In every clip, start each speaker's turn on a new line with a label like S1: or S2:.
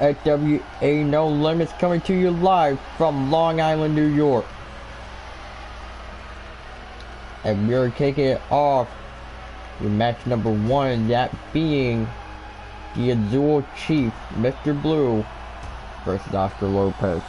S1: Xwa No Limits coming to you live from Long Island, New York. And we're kicking it off with match number 1, that being the Azul Chief, Mr. Blue, versus Oscar Lopez.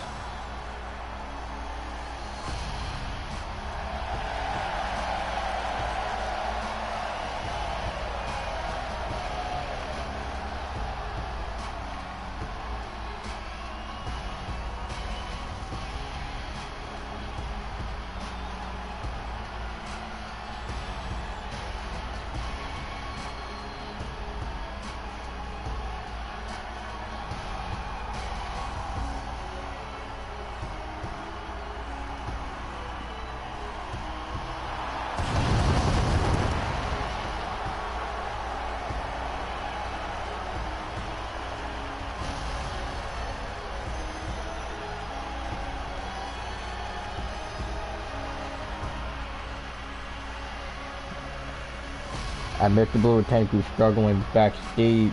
S1: And Mr. Blue Tank was struggling backstage,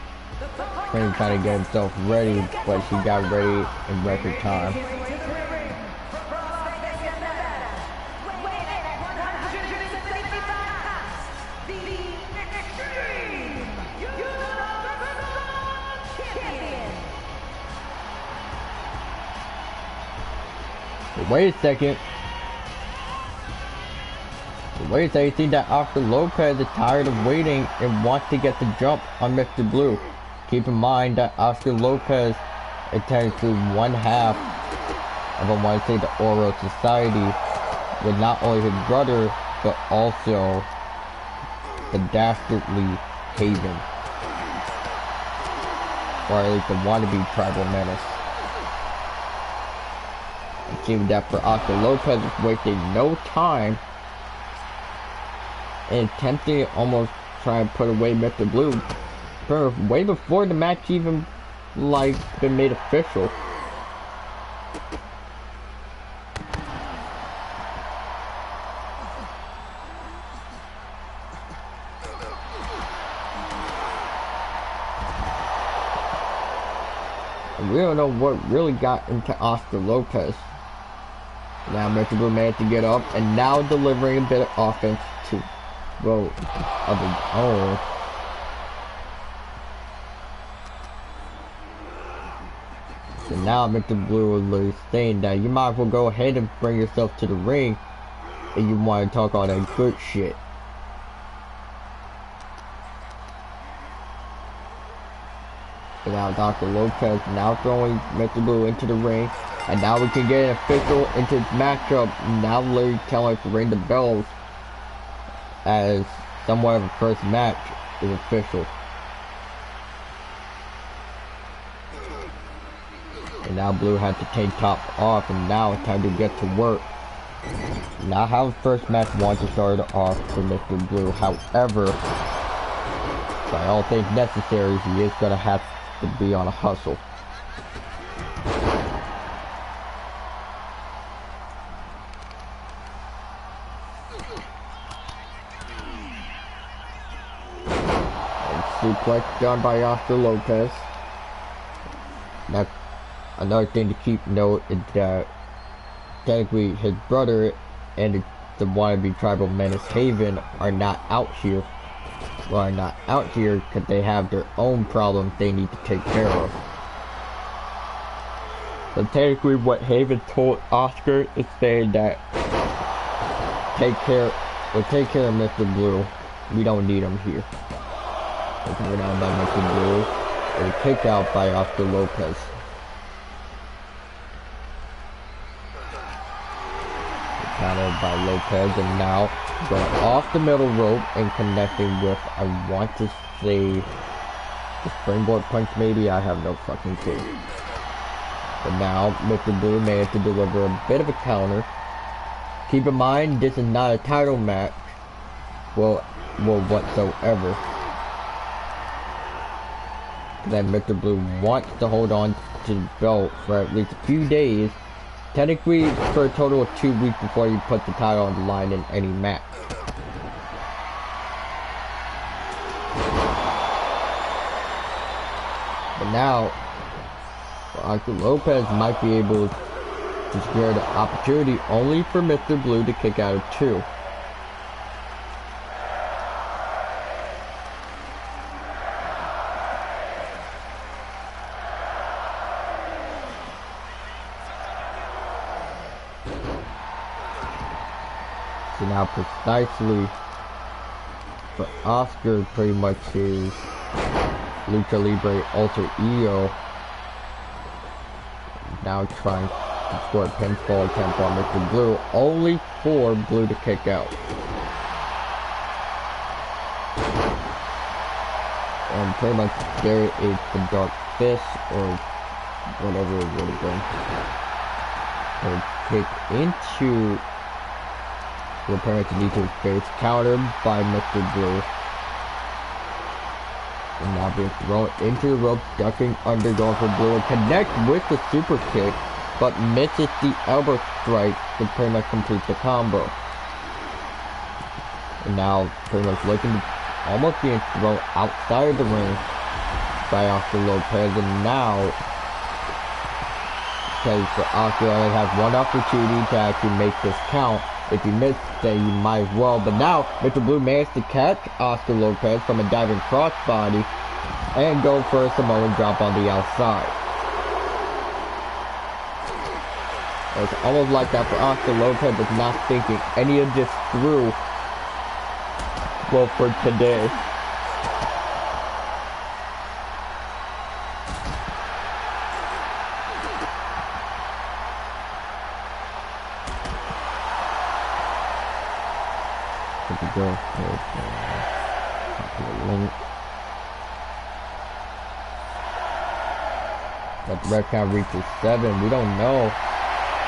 S1: trying to get himself ready, but he got ready in record time. But wait a second. You think that Oscar Lopez is tired of waiting and wants to get the jump on Mr. Blue. Keep in mind that Oscar Lopez is technically one half of, I want to say, the Oro Society, with not only his brother, but also the dastardly Haven. Or at least the wannabe tribal menace. It seems that for Oscar Lopez is wasting no time and attempting to almost try and put away Mr. Blue way before the match even been made official. And we don't know what really got into Oscar Lopez. Now Mr. Blue managed to get up and now delivering a bit of offense to of his own. So now Mr. Blue is saying that you might as well go ahead and bring yourself to the ring if you want to talk all that good shit. And now Dr. Lopez now throwing Mr. Blue into the ring, and now we can get an official into this matchup. Now literally telling us to ring the bells as somewhat of a first match is official. And now Blue had to take top off, and now it's time to get to work. Now how the first match wants to start off for Mr. Blue. However, by all things necessary, he is gonna have to be on a hustle. Suplex done by Oscar Lopez. Now, another thing to keep note is that technically his brother and the wannabe tribal menace Haven are not out here. Well, are not out here because they have their own problems they need to take care of. So technically what Haven told Oscar is saying that we'll take care of Mr. Blue. We don't need him here. Coming down by Mr. Blue, and kicked out by Oscar Lopez. Countered by Lopez, and now going off the middle rope and connecting with, I want to say, the springboard punch maybe? I have no fucking clue. But now, Mr. Blue managed to deliver a bit of a counter. Keep in mind, this is not a title match. Well, whatsoever. That Mr. Blue wants to hold on to the belt for at least a few days, technically for a total of 2 weeks before you put the title on the line in any match. But now, Oscar Lopez might be able to secure the opportunity only for Mr. Blue to kick out of 2. So now precisely for Oscar, pretty much his Lucha Libre alter ego, now trying to score a pinfall attempt on Mr. Blue, only for Blue to kick out. And pretty much there is the Dark Fist, or whatever it would have been. And kick into the opponent's knee to his face, countered by Mr. Blue. And now being thrown into the rope, ducking under, going for Blue, and connect with the super kick, but misses the elbow strike to pretty much complete the combo. And now pretty much looking to almost being thrown outside of the ring by Oscar Lopez, and now because Oscar only has one opportunity to actually make this count. If you miss, then you might as well. But now, Mr. Blue managed to catch Oscar Lopez from a diving crossbody and go for a Samoan drop on the outside. It's almost like that for Oscar Lopez was not thinking any of this through. Well, for today. Go but the red count reaches 7. We don't know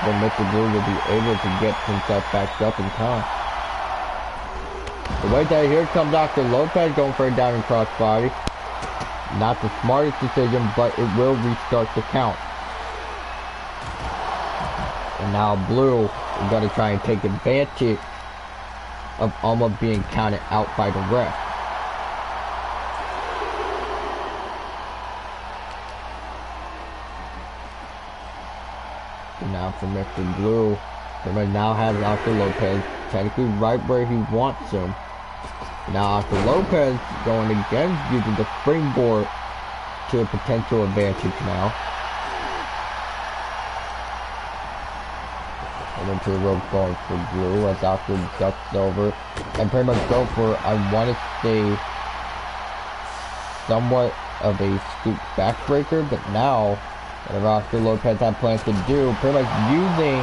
S1: when Mr. Blue will be able to get himself back up in time. The way that here comes Oscar Lopez going for a diving crossbody. Not the smartest decision, but it will restart the count. And now Blue is going to try and take advantage of almost being counted out by the ref. And now for Mr. Blue, he now has Oscar Lopez technically right where he wants him. Now Oscar Lopez going again using the springboard to a potential advantage now. And into the rope going for Blue as Oscar ducks over and pretty much go for, I want to say, somewhat of a scoop backbreaker, but now whatever Oscar Lopez had plans to do, pretty much using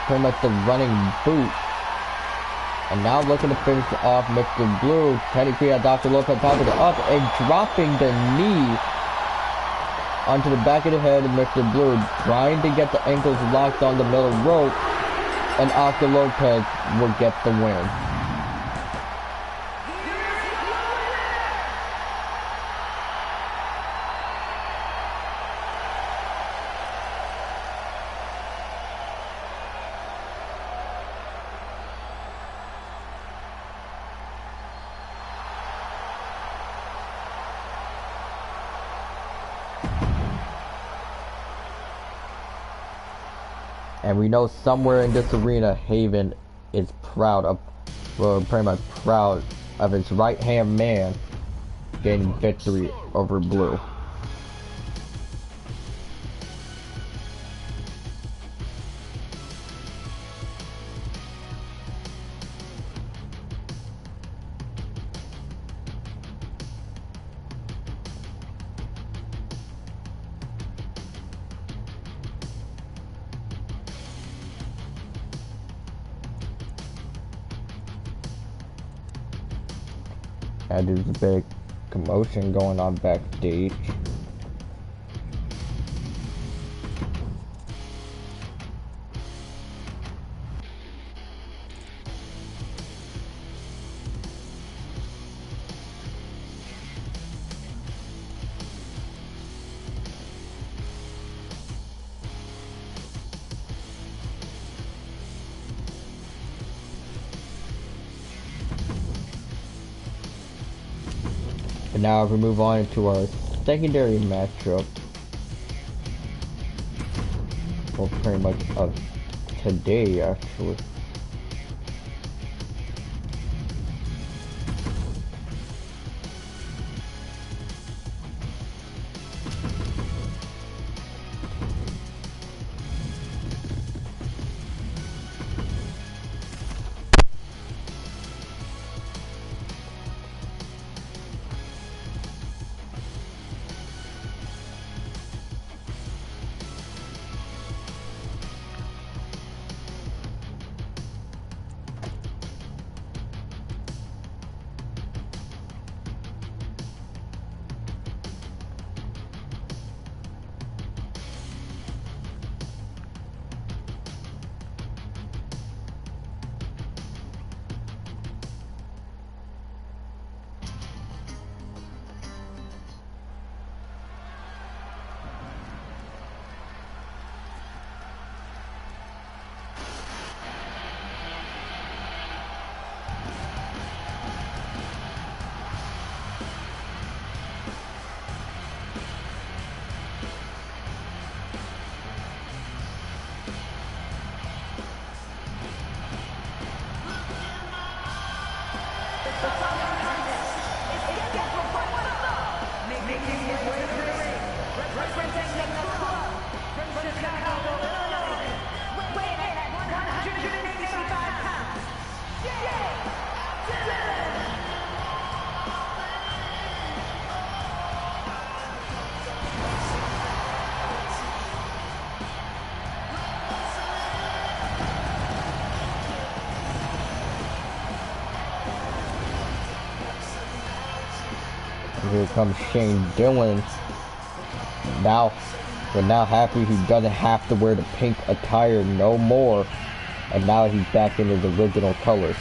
S1: pretty much the running boot, and now looking to finish off Mr. Blue. Technically as Oscar Lopez popping it up and dropping the knee onto the back of the head of Mr. Blue, trying to get the ankles locked on the middle rope, and Oscar Lopez will get the win. And we know somewhere in this arena, Haven is proud of, well, pretty much proud of his right-hand man gaining victory over Blue. And there's a big commotion going on backstage. And now if we move on to our secondary matchup, Well, pretty much of today, actually. Here comes Shane Dillon. Now, we're now happy he doesn't have to wear the pink attire no more. And now he's back in his original colors.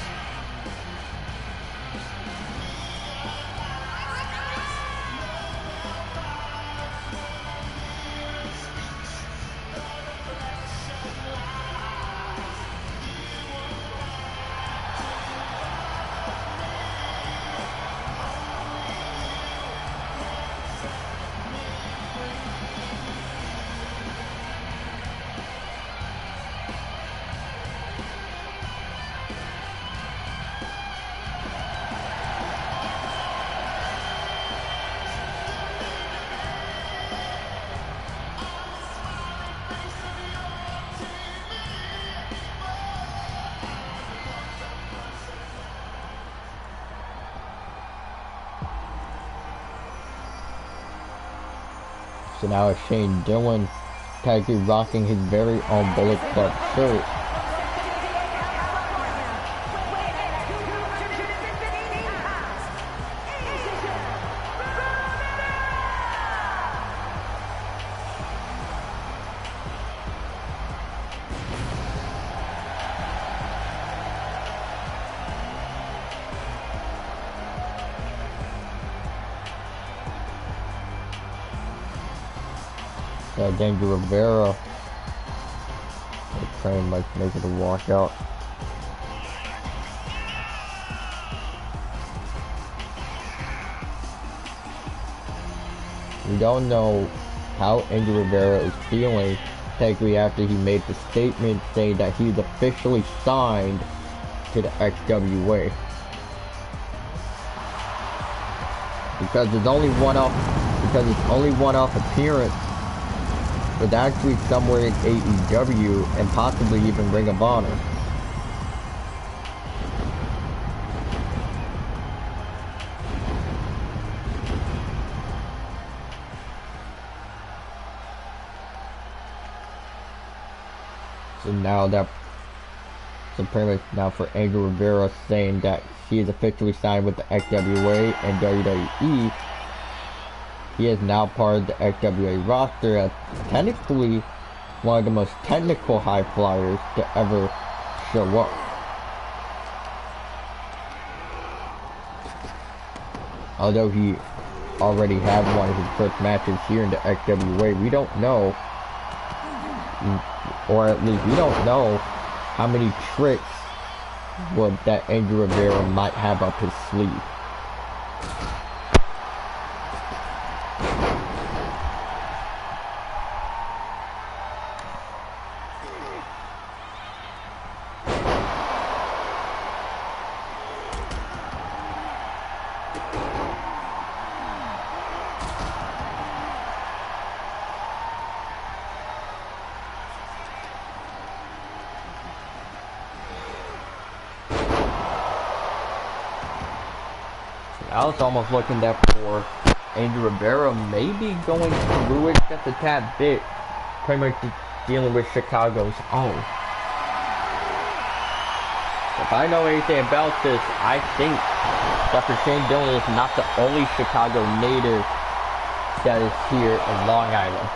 S1: So now it's Shane Dillon technically rocking his very own Bullet Club shirt. Danger Rivera pretty much making a walkout. We don't know how Danger Rivera is feeling technically after he made the statement saying that he's officially signed to the XWA. Because it's only one-off appearance. But actually somewhere in AEW and possibly even Ring of Honor. So pretty much now for Angel Rivera saying that she is officially signed with the XWA and WWE. He is now part of the XWA roster as technically one of the most technical high flyers to ever show up. Although he already had one of his first matches here in the XWA, we don't know, or at least we don't know how many tricks that Angel Rivera might have up his sleeve. I was almost looking there for Angel Rivera maybe going through it just a tad bit. Pretty much dealing with Chicago's own. If I know anything about this, I think Dr. Shane Dillon is not the only Chicago native that is here in Long Island.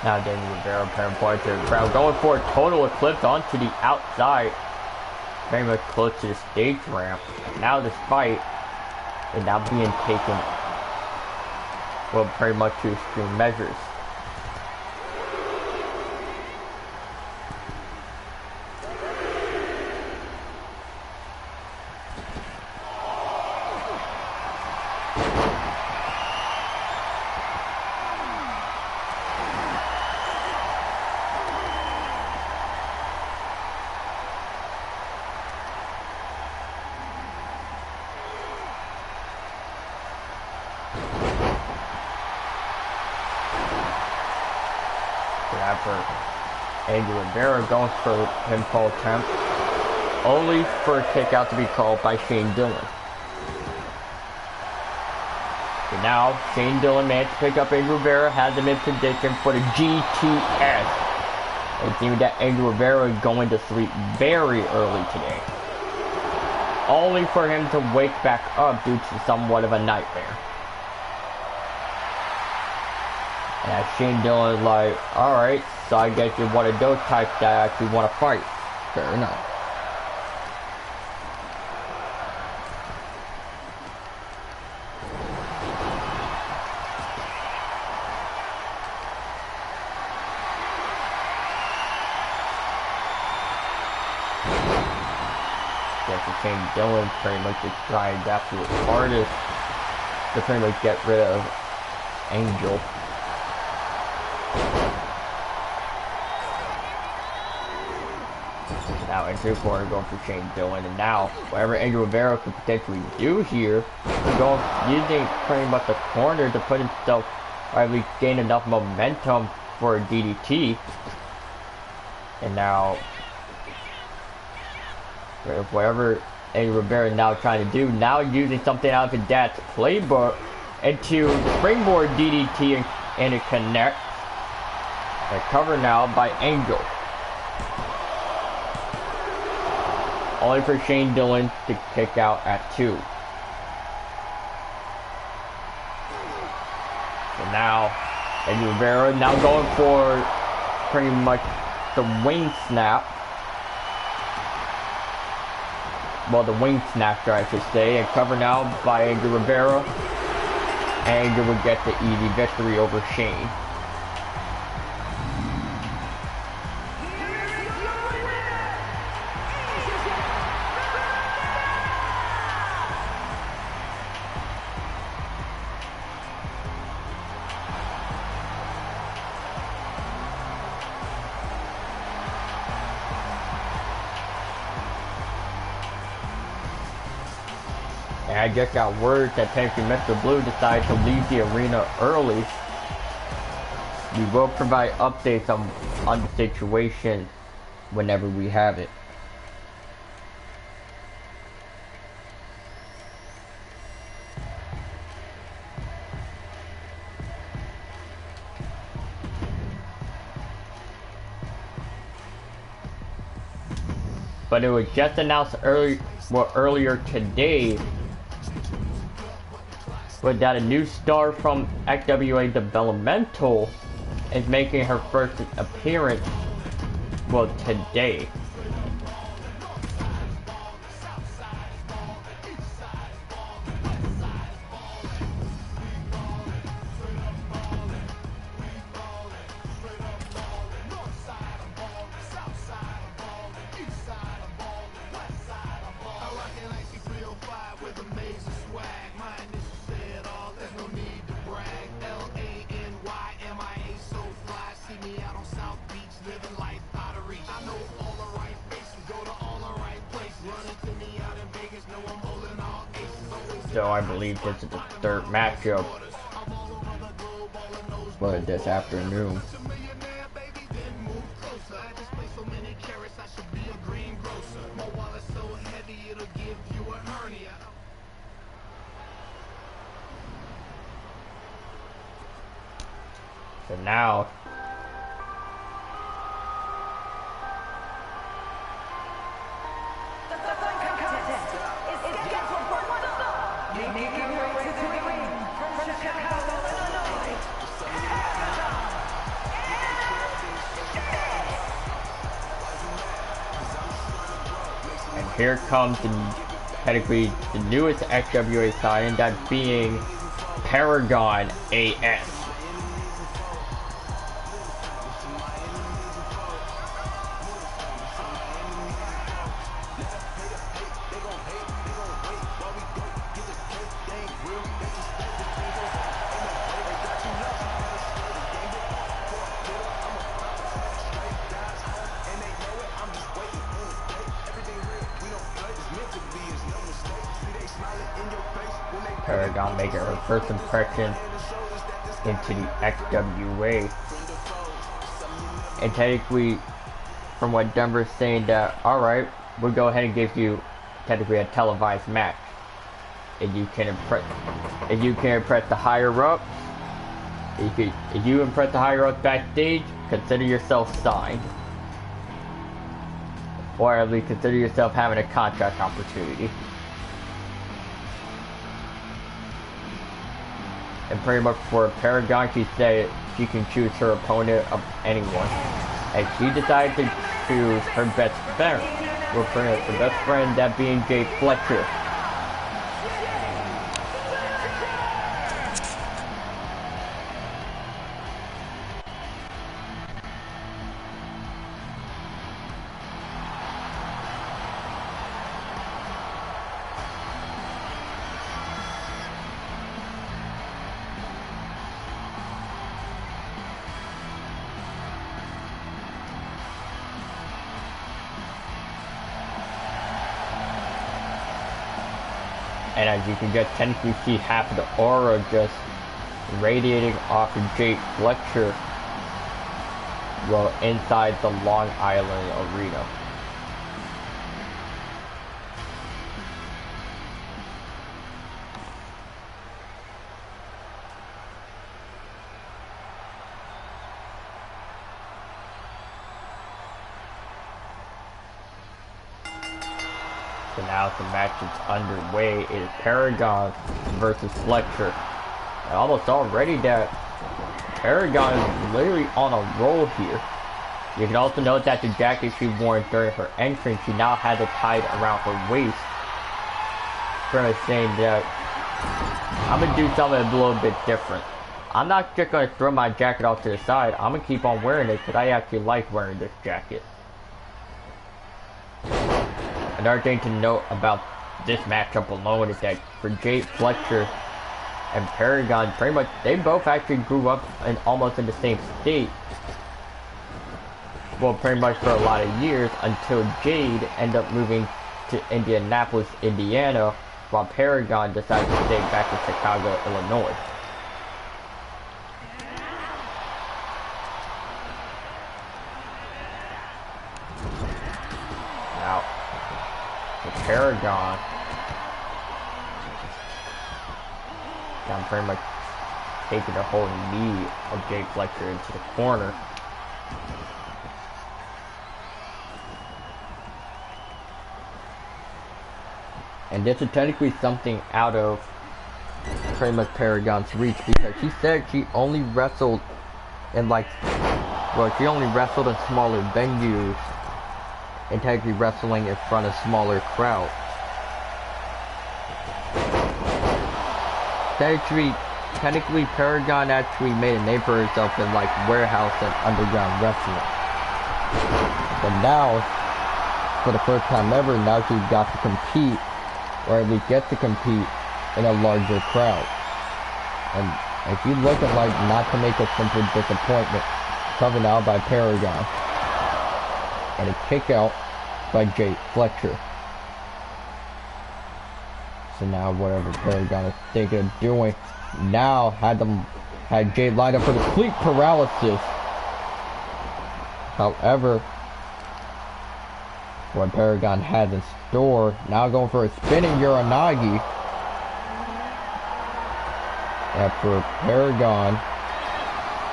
S1: Now Daniel Rivera parent point to the crowd, going for a total eclipse onto the outside. Very much close to the stage ramp. Now this fight is now being taken, well, pretty much to extreme measures. Angel Rivera going for the pinfall attempt, only for a kick out to be called by Shane Dillon. And now Shane Dillon managed to pick up Angel Rivera, has him in position for the GTS. It seems that Angel Rivera is going to sleep very early today, only for him to wake back up due to somewhat of a nightmare. And Shane Dillon is like, alright, so I guess you're one of those types that actually want to fight. Fair enough. Guess Shane Dillon pretty much just tried his absolute hardest to pretty much get rid of Angel. Now into the corner going for Shane Dillon, and now whatever Angel Rivera could potentially do here, going using pretty much the corner to put himself, or at least gain enough momentum for a DDT. And now whatever Angel Rivera is now trying to do, now using something out of his dad's playbook into the springboard DDT, and it connects. And covered now by Angel. Only for Shane Dillon to kick out at 2. And now, Angel Rivera now going for pretty much the wing snap. Well, the wing snapper, I should say. And covered now by Angel Rivera. Angel would get the easy victory over Shane. And I just got word that technically Mr. Blue decided to leave the arena early. We will provide updates on the situation whenever we have it. But it was just announced earlier today but that a new star from XWA Developmental is making her first appearance, well, today. so I believe this is the third matchup for this afternoon. So now, and here comes technically the newest XWA signing, that being Paragon AS. Paragon making her first impression into the XWA. And technically, from what Denver's saying, that alright, we'll go ahead and give you technically a televised match. If you can impress the higher ups, if you impress the higher ups backstage, consider yourself signed. Or at least consider yourself having a contract opportunity. And pretty much for Paragon, she said she can choose her opponent of anyone. And she decided to choose her best friend. Her best friend, that being Jay Fletcher. And as you can just technically see half of the aura just radiating off of Jake Fletcher, well, inside the Long Island Arena. So now the match is underway. It is Paragon versus Fletcher. And almost already that Paragon is literally on a roll here. You can also note that the jacket she wore during her entrance, she now has it tied around her waist. Pretty much saying that I'm gonna do something a little bit different. I'm not just gonna throw my jacket off to the side. I'm gonna keep on wearing it because I actually like wearing this jacket. Another thing to note about this matchup alone is that for Jay Fletcher and Paragon, pretty much they both actually grew up almost in the same state. Well, pretty much for a lot of years until Jade ended up moving to Indianapolis, Indiana, while Paragon decided to stay back in Chicago, Illinois. Now, Paragon, I'm pretty much taking the whole knee of Jay Fletcher into the corner. And this is technically something out of pretty much Paragon's reach, because she said she only wrestled in she only wrestled in smaller venues and technically wrestling in front of smaller crowds. Technically Paragon actually made a name for herself in warehouse and underground wrestling. But now, for the first time ever, now she's got to compete, or at least get to compete, in a larger crowd. And she's looking like not to make a simple disappointment, coming out by Paragon. And a kick out by Jay Fletcher. So now whatever Paragon is thinking of doing, now had Jade lined up for the sleep paralysis. However, what Paragon has in store, now going for a spinning Uranagi. After Paragon,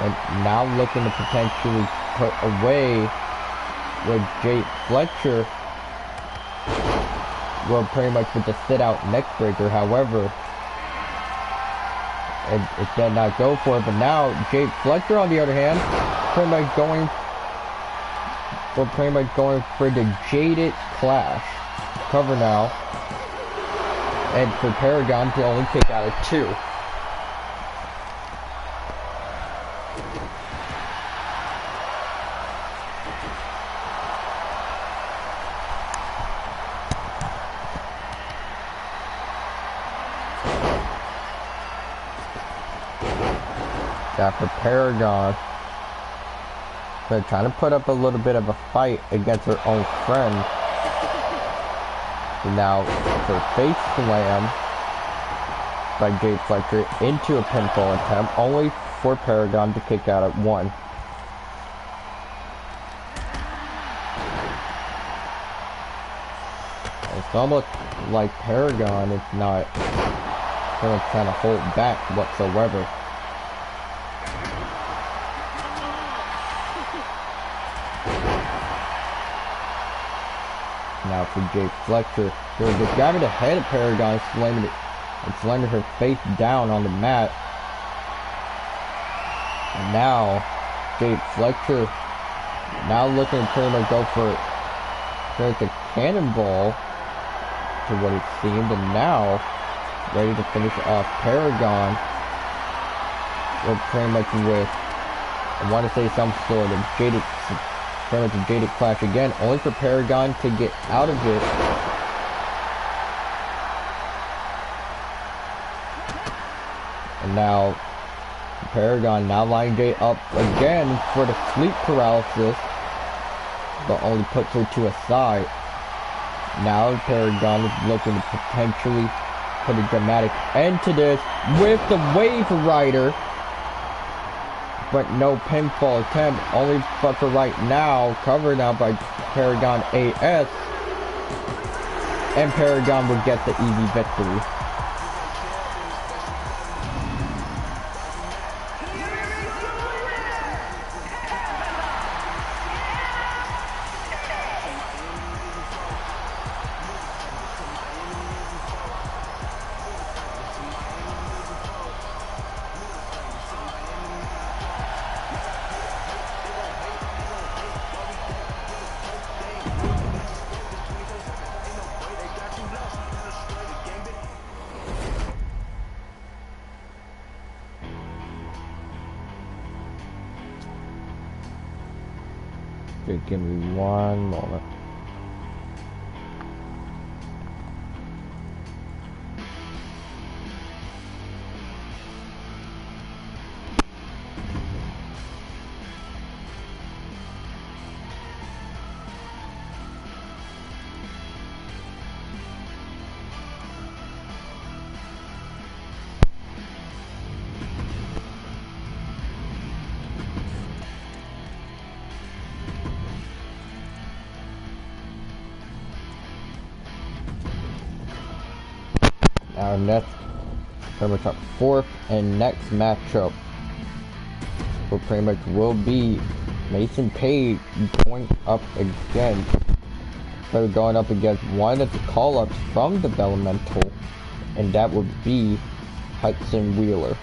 S1: and now looking to potentially put away with Jade Fletcher. Well, pretty much with the sit-out neck breaker. However, it did not go for it. But now Jade Fletcher, on the other hand, pretty much going for the Jaded Clash cover now, and for Paragon to only kick out of 2. For Paragon, they're trying to put up a little bit of a fight against her own friend. So now for face slam by Jade Fletcher into a pinfall attempt, only for Paragon to kick out at 1. It's almost like Paragon is not really trying to hold back whatsoever. Now for Jade Fletcher, there was a grabbing the head of Paragon, slamming her face down on the mat. And now Jade Fletcher, now looking to pretty much go for the cannonball to what it seemed, and now ready to finish off Paragon with pretty much with, I want to say, some sort of Jaded Clash again, only for Paragon to get out of it. And now Paragon now lining Jade up again for the sleep paralysis, but only puts her to a side. Now Paragon is looking to potentially put a dramatic end to this with the Wave Rider. But no pinfall attempt, only but for right now, covered now by Paragon AS, and Paragon will get the easy victory. Okay, give me one moment. Our next, pretty much our 4th and next matchup pretty much will be Mason Page going up again. So going up against one of the call-ups from the Elemental, and that would be Hudson Wheeler.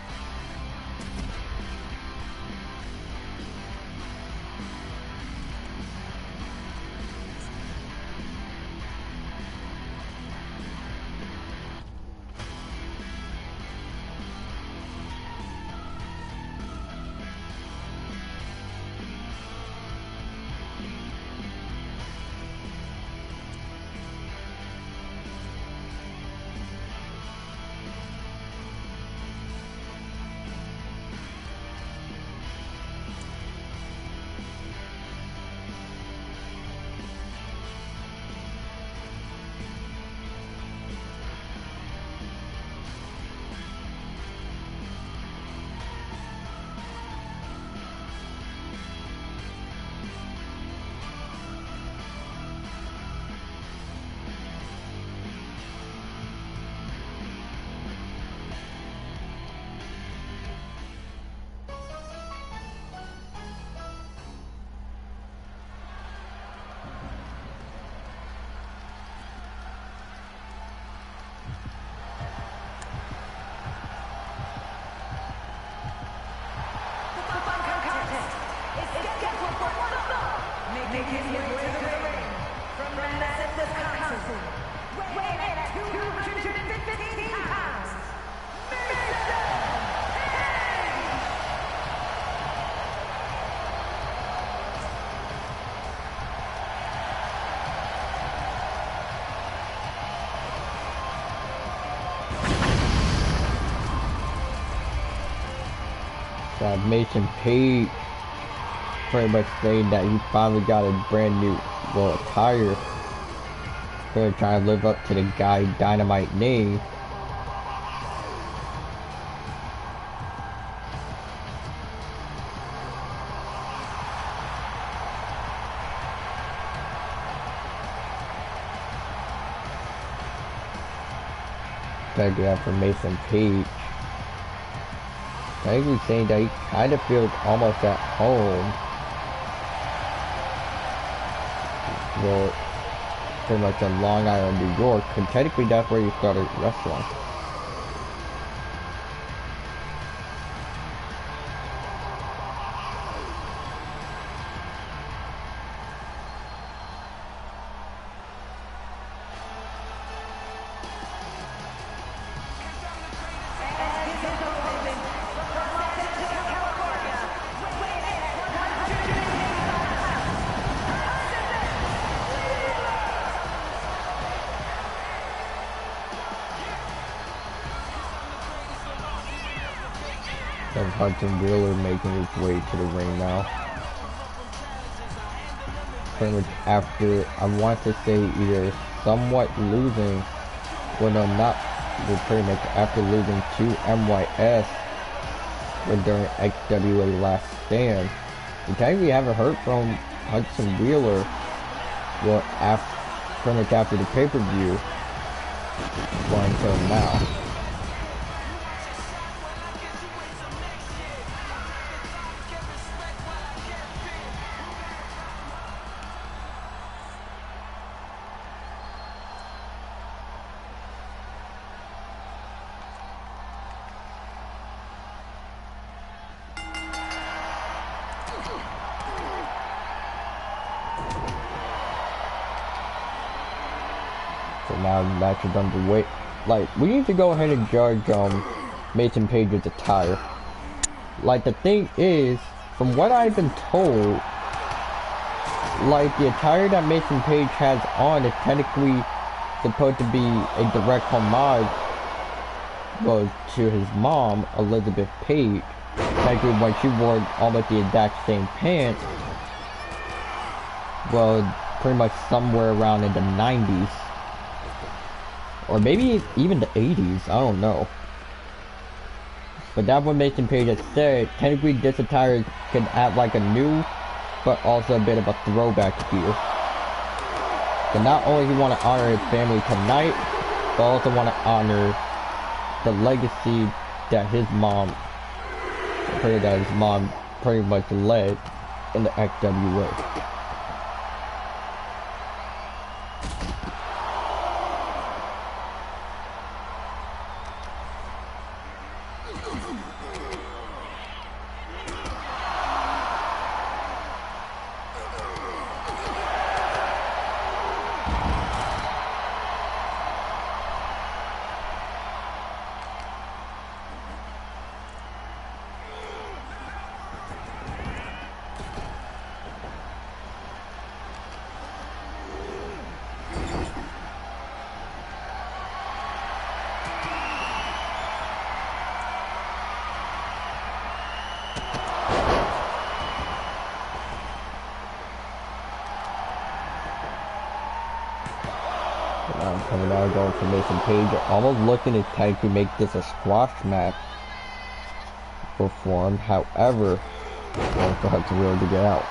S1: Mason Page pretty much saying that he finally got a brand new, well, attire. They're trying to live up to the guy Dynamite name. Thank you for Mason Page. Technically saying that he kind of feels almost at home. Well, pretty much on Long Island, New York, and technically that's where he started wrestling. And Hudson Wheeler making his way to the ring now. Pretty much after, I want to say either somewhat losing, well no, not, but pretty much after losing to MYS when during XWA Last Stand. The time we haven't heard from Hudson Wheeler, well, after, pretty much after the pay-per-view, well, until now. Now the match is underway. Like, we need to go ahead and judge Mason Page's attire. Like, the thing is, from what I've been told, like, the attire that Mason Page has on is technically supposed to be a direct homage, well, to his mom, Elizabeth Page. Technically, when she wore almost the exact same pants, well, pretty much somewhere around in the 90s. Or maybe even the 80s, I don't know. But that's what Mason Page has said. Technically, this attire can act like a new, but also a bit of a throwback feel. So not only he want to honor his family tonight, but also want to honor the legacy that his mom pretty much led in the XWA. Coming out going for Mason Page, almost looking to technically make this a squash match for him. However, going for Hudson Wheeler to get out.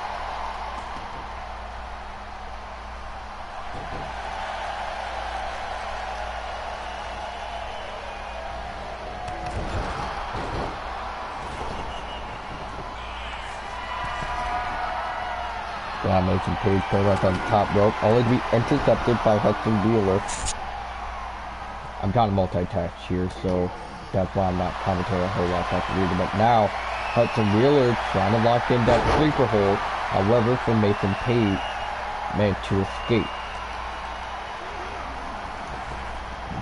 S1: Now Mason Page pretty much on the top rope, only to be intercepted by Hudson Wheeler. I'm trying to multitask here, so that's why I'm not commentating a whole lot after reading. But now, Hudson Wheeler trying to lock in that sleeper hold. However, for Mason Page, managed to escape.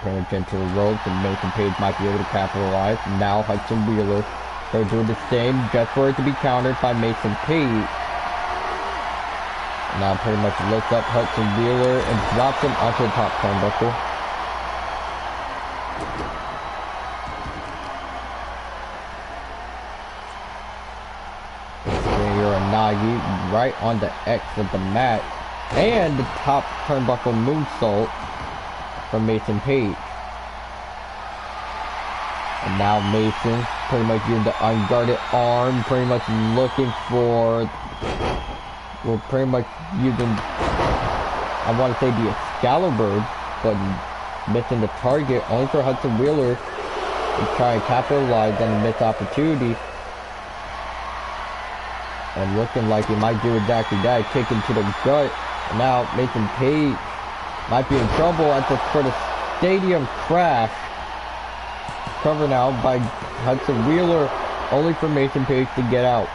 S1: Pretty much into the ropes, and Mason Page might be able to capitalize. Now Hudson Wheeler, they're doing the same, just for it to be countered by Mason Page. Now pretty much lifts up Hudson Wheeler and drops him onto the top turnbuckle. Usagi right on the X of the mat. And the top turnbuckle moonsault from Mason Page. And now Mason pretty much using the unguarded arm, pretty much looking for, well, pretty much using, I want to say the Excalibur, but missing the target, only for Hudson Wheeler to try and capitalize on the missed opportunity. And looking like he might do exactly that, kicking to the gut. And now Mason Page might be in trouble for the stadium crash. Covered now by Hudson Wheeler, only for Mason Page to get out.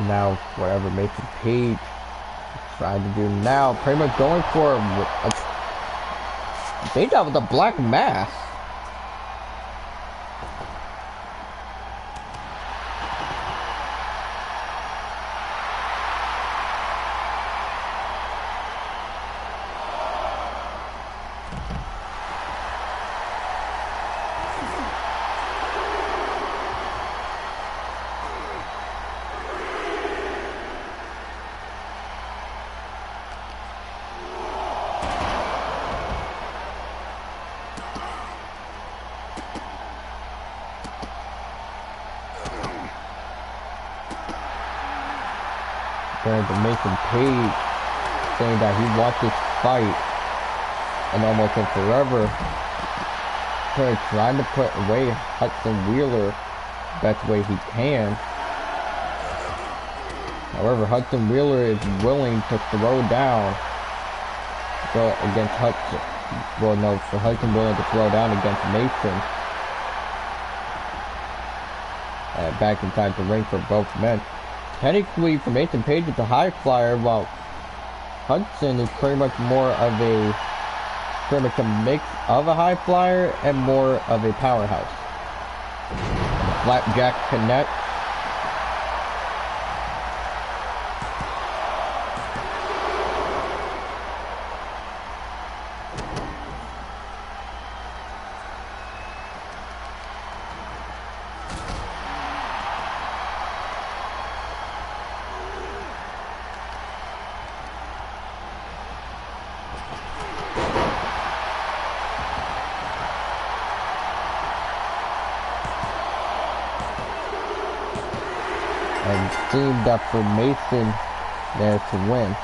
S1: Now, whatever Mason Page trying to do now, pretty much going for a takedown with a black mass. To Mason Page saying that he wants this fight and almost in forever, trying to put away Hudson Wheeler best way he can. However, Hudson Wheeler is willing to throw down against Hudson. Well, no, for Hudson Wheeler to throw down against Mason. Back inside the ring for both men. Technically, for Mason Page, it's a high flyer, while Hudson is pretty much more of a mix of a high flyer and more of a powerhouse. Flapjack connect. And seemed up for Mason there to win.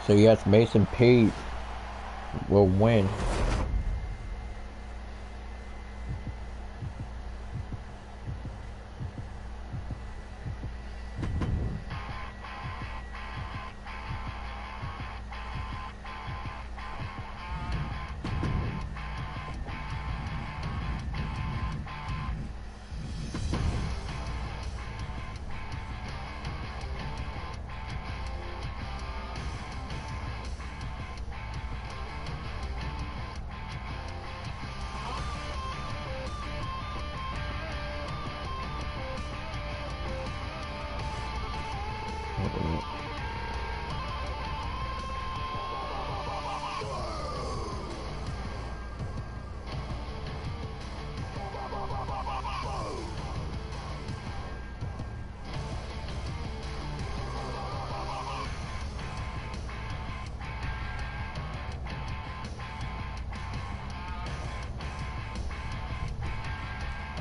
S1: So yes, Mason Page will win.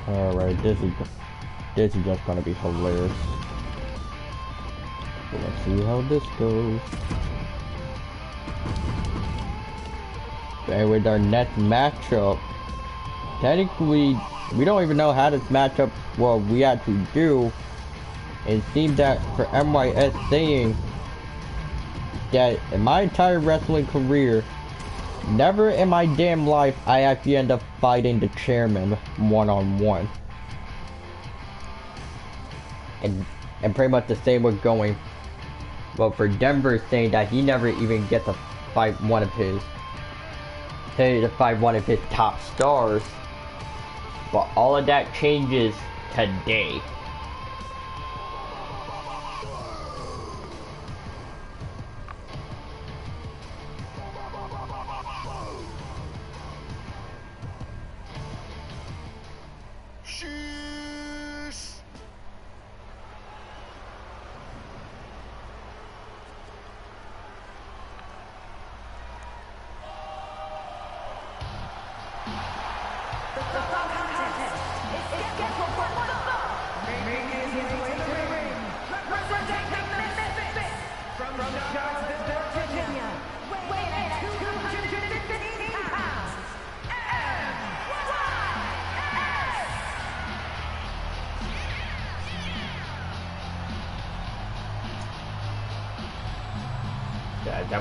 S1: Alright, this is just gonna be hilarious. So let's see how this goes. Okay, with our next matchup, technically, we don't even know how this matchup, well, we actually do. It seems that for MYS saying that in my entire wrestling career, never in my damn life I actually end up fighting the chairman one-on-one. And pretty much the same was going, well, for Denver, saying that he never even gets to fight one of his top stars. But all of that changes today.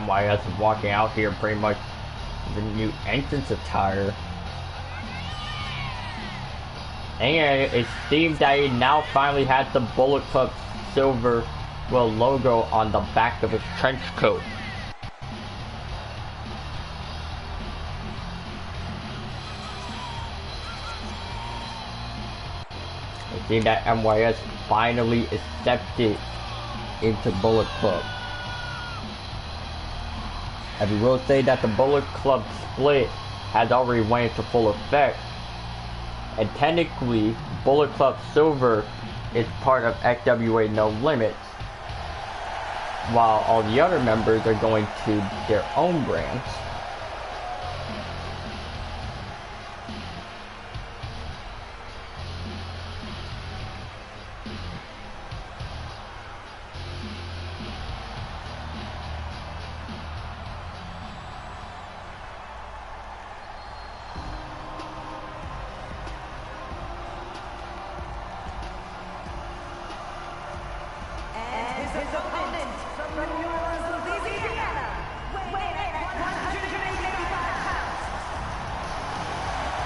S1: MYS is walking out here pretty much the new entrance attire. And it seems that he now finally has the Bullet Club silver logo on the back of his trench coat. It seems that MYS finally accepted into Bullet Club. And we will say that the Bullet Club split has already went into full effect. And technically, Bullet Club Silver is part of Xwa No Limits, while all the other members are going to their own brands.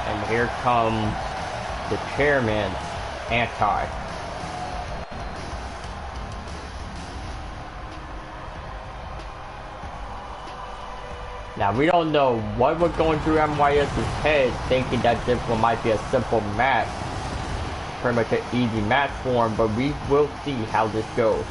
S1: And here comes the chairman, Anti. Now, we don't know what was going through MYS's head, thinking that this one might be a simple match, pretty much an easy match for him, but we will see how this goes.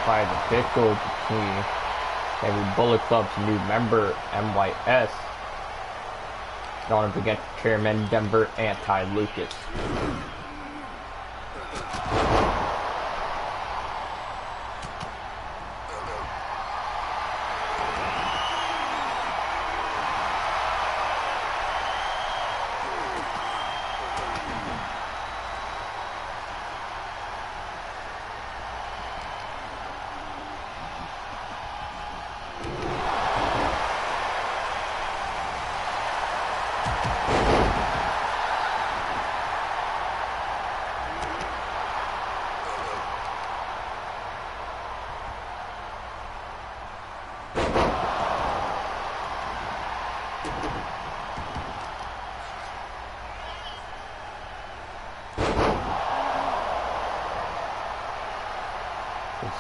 S1: By the official between every Bullet Club's new member, MYS, going up against Chairman Denver Anti-Lucas.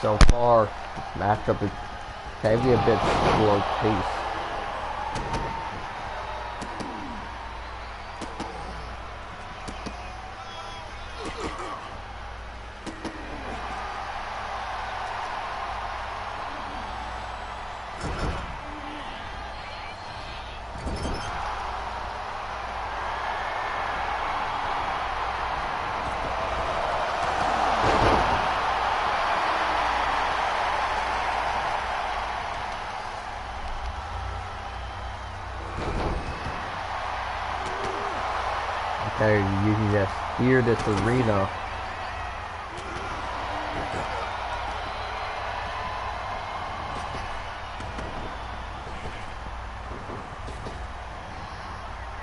S1: so far, this matchup is maybe a bit slow paced. Okay, you can just steer this arena.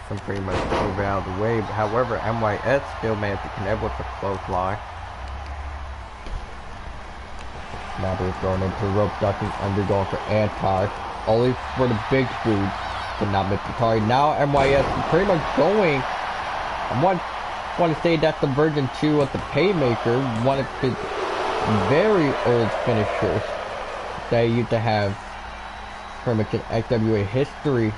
S1: Some pretty much move out of the way. However, MYS still managed to connect with a close line. Now they're going into rope ducking, undergoing for anti. Only for the big dudes, but not miss the target. Now MYS is pretty much going. I want to say that's the version 2 of the Paymaker, one of his very old finishers that he used to have pretty much in XWA history.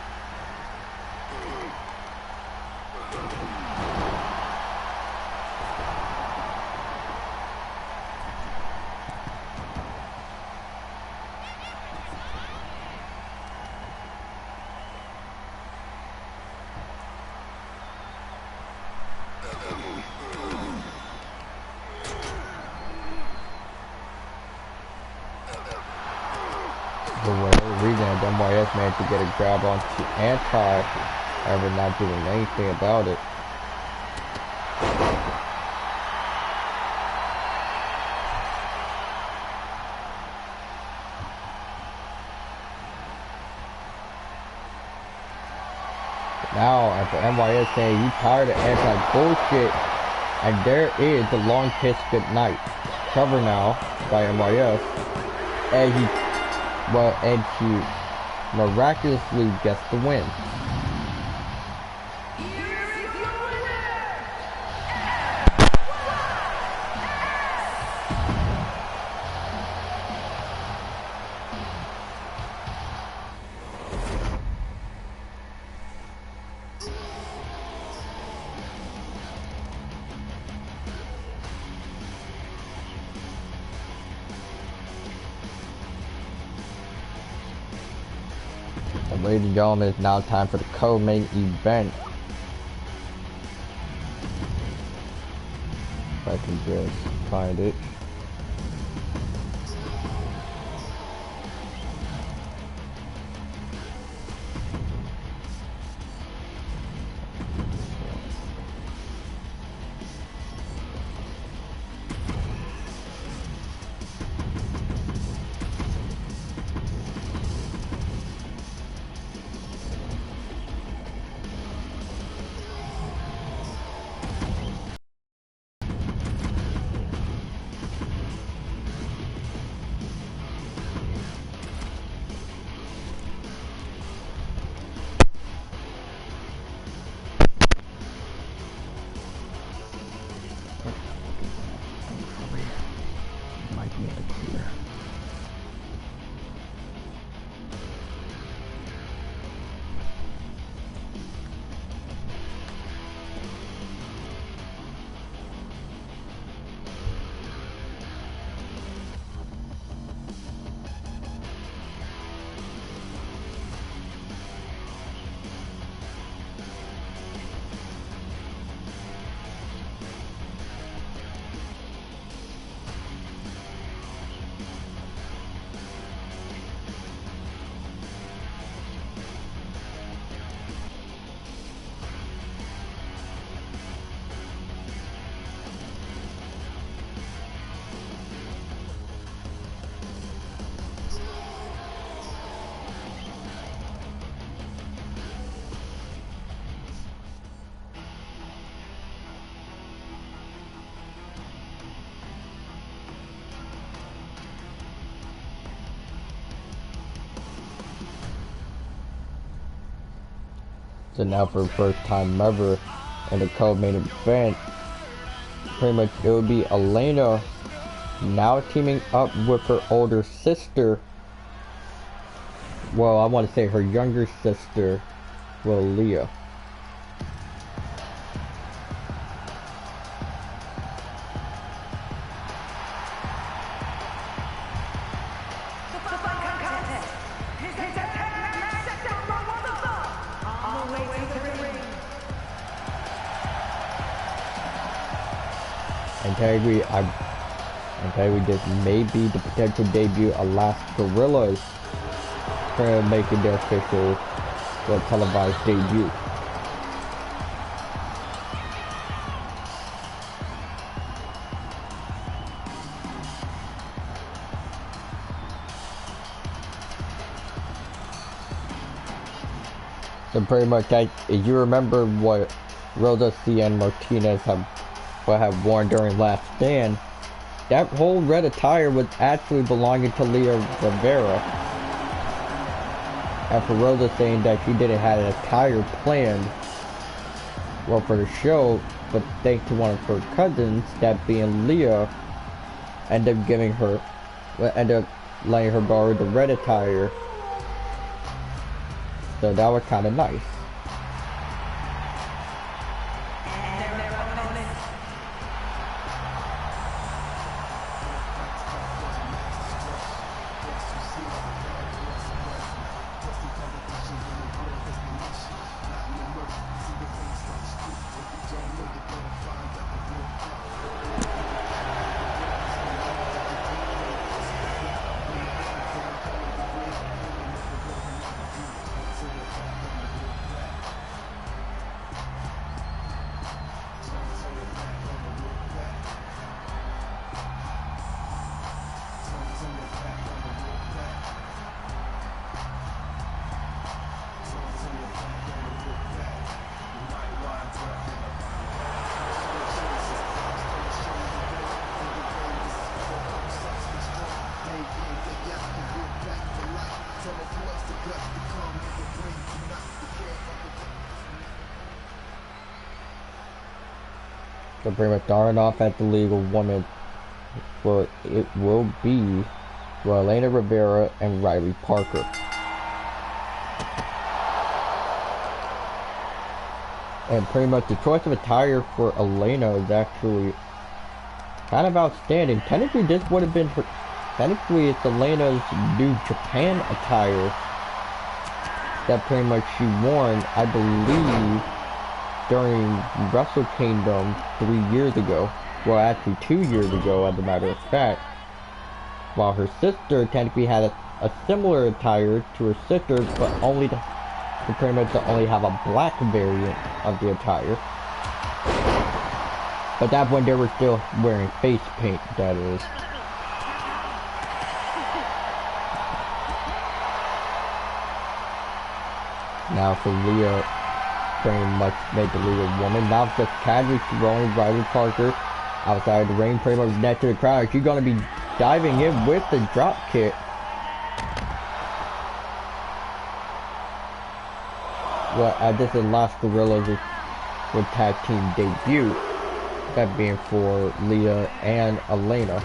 S1: For whatever reason, MYS managed to get a grab onto anti, however not doing anything about it. Now, after MYS saying you tired of anti-bullshit, and there is the long kiss goodnight. Cover now by MYS, and he miraculously gets the win. Ladies and gentlemen, it's now time for the co-main event. If I can just find it. So now for the first time ever in the co-main event, pretty much it would be Elena now teaming up with her older sister. Well, I want to say her younger sister, well, Leah. And technically, this may be the potential debut of Last Gorillas for making their official televised debut. So pretty much, if you remember what Rosa C. and Martinez have worn during Last Stand, that whole red attire was actually belonging to Leah Rivera. And for Rosa saying that she didn't have an attire planned, well, for the show, but thanks to one of her cousins, that being Leah, ended up letting her borrow the red attire. So that was kind of nice. So pretty much starting off at the legal woman, well, it will be, well, Elena Rivera and Riley Parker. And pretty much the choice of attire for Elena is actually kind of outstanding. Technically this would have been her, technically it's Elena's New Japan attire that pretty much she worn, I believe, during Wrestle Kingdom 3 years ago. Well, actually 2 years ago, as a matter of fact. While her sister technically had a similar attire to her sister, but only to pretty much only have a black variant of the attire. But that's when they were still wearing face paint, that is. Now for Leah, pretty much made the legal woman. Now it's just casually throwing Riley Parker outside the ring, pretty much next to the crowd. She's gonna be diving in with the drop kick. Well, this is Las Gorillas with tag team debut. That being for Leah and Elena.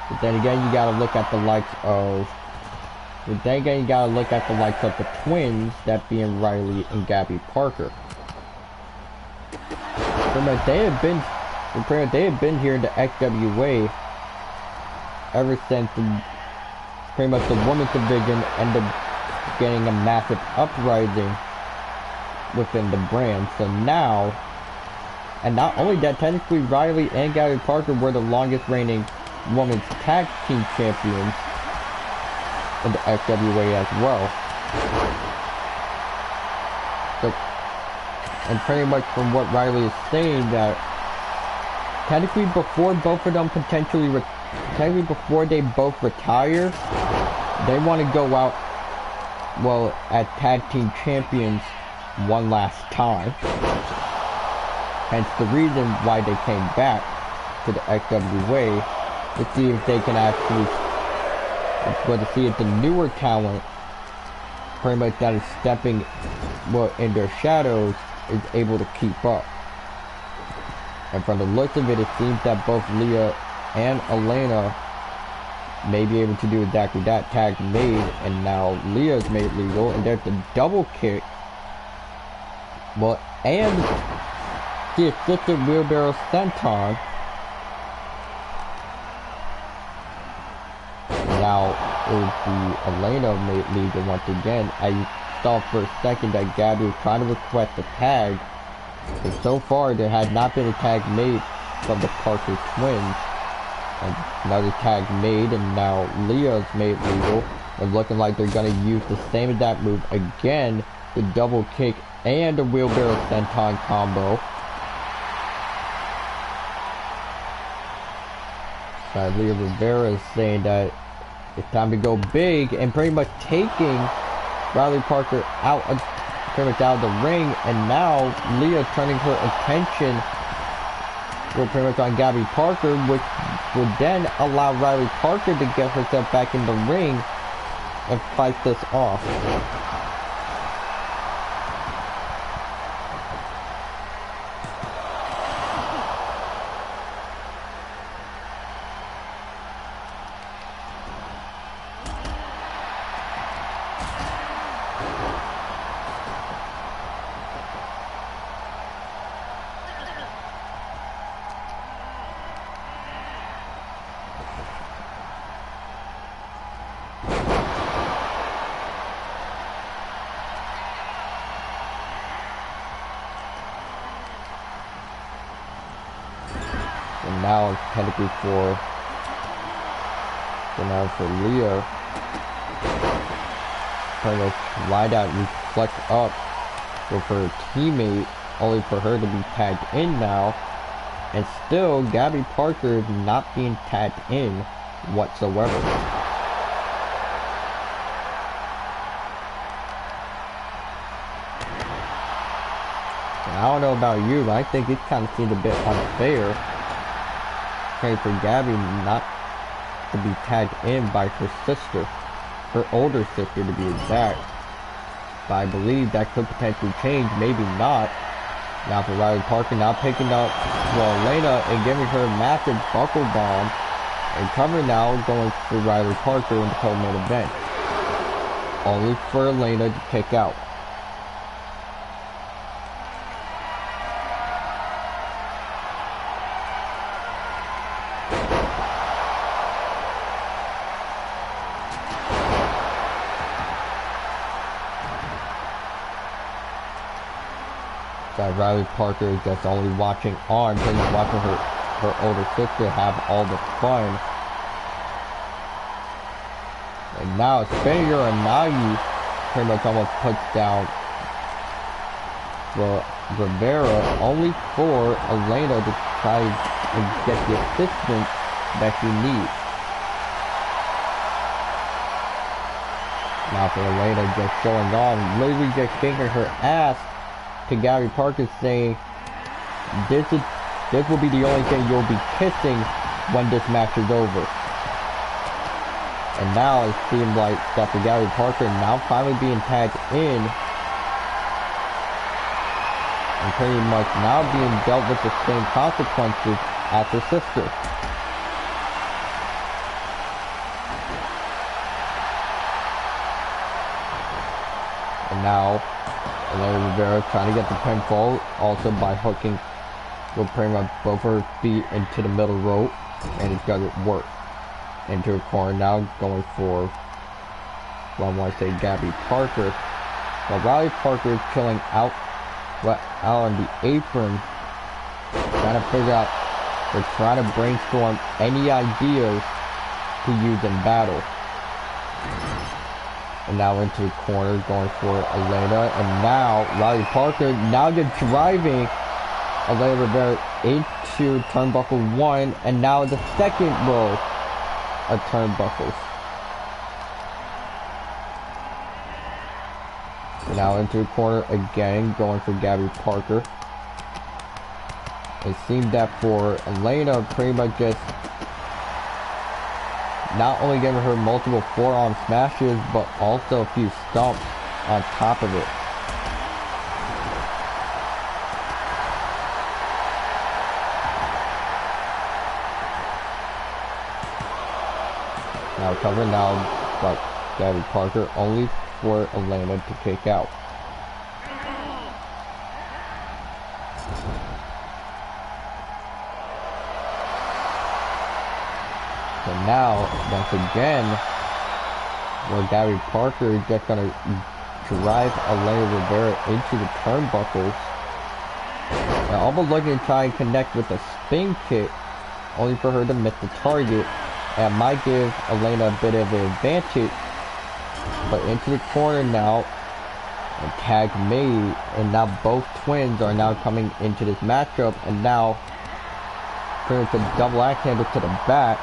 S1: But then again, you gotta look at the likes of. But then again, you gotta look at the likes of the twins, that being Riley and Gabby Parker. They have been here in the XWA ever since pretty much the women's division ended up getting a massive uprising within the brand. So now, and not only that, technically Riley and Gabby Parker were the longest reigning women's tag team champions in the XWA as well. So, and pretty much from what Riley is saying, that technically before both of them technically before they both retire, they want to go out, well, as tag team champions one last time. Hence the reason why they came back to the XWA, to see if they can actually, to see if the newer talent pretty much that is stepping in their shadows is able to keep up. And from the looks of it, it seems that both Leah and Elena may be able to do exactly that. Tag made, and now Leah's made legal, and there's the double kick. Well, and the assisted wheelbarrow senton. Now it would be Elena made legal once again. I saw for a second that Gabby was trying to request a tag, and so far there had not been a tag made from the Parker twins. And another tag made, and now Leah's made legal, and looking like they're gonna use the same exact move again, the double kick and the wheelbarrow senton combo. Leah Rivera is saying that it's time to go big, and pretty much taking Riley Parker out of the ring, and now Leah turning her attention pretty much on Gabby Parker, which would then allow Riley Parker to get herself back in the ring and fight this off. And now it's technically for Leah. Trying to ride out and reflect up with her teammate, only for her to be tagged in now. And still, Gabby Parker is not being tagged in whatsoever. I don't know about you, but I think it kind of seemed a bit unfair. Okay, for Gabby not to be tagged in by her sister, her older sister to be exact. But I believe that could potentially change, maybe not. Now for Riley Parker, now picking up Elena and giving her a massive buckle bomb. And cover now going for Riley Parker in the co-main event. Only for Elena to kick out. Riley Parker is just only watching on, and watching her older sister have all the fun. And now Spanier and Nagu pretty much almost puts down Rivera, only for Elena to try and get the assistance that she needs. Now for Elena just showing on, literally just fingering her ass to Gabby Parker, saying this will be the only thing you'll be kissing when this match is over. And now it seems like that for Gabby Parker now finally being tagged in, and pretty much now being dealt with the same consequences as her sister. And now Elena Rivera trying to get the pinfall, also by hooking pretty much both her feet into the middle rope, and it's got to work into a corner now, going for, well, I want to say Gabby Parker. But Riley Parker is chilling out on the apron, trying to figure out, or trying to brainstorm any ideas to use in battle. And now into the corner, going for Elena, and now Riley Parker now just driving Elena Rivera into turnbuckle 1, and now the second row of turnbuckles. Now into the corner again, going for Gabby Parker. It seemed that for Elena, pretty much just not only giving her multiple forearm smashes, but also a few stomps on top of it. Now cover now, but Gabby Parker only for Elena to kick out. So now, once again, where Gabby Parker is just gonna drive Elena Rivera into the turnbuckles. And almost looking to try and connect with a spin kick, only for her to miss the target. And might give Elena a bit of an advantage. But into the corner now, and tag made, and now both twins are now coming into this matchup, and now pretty much a double axe handle to the back.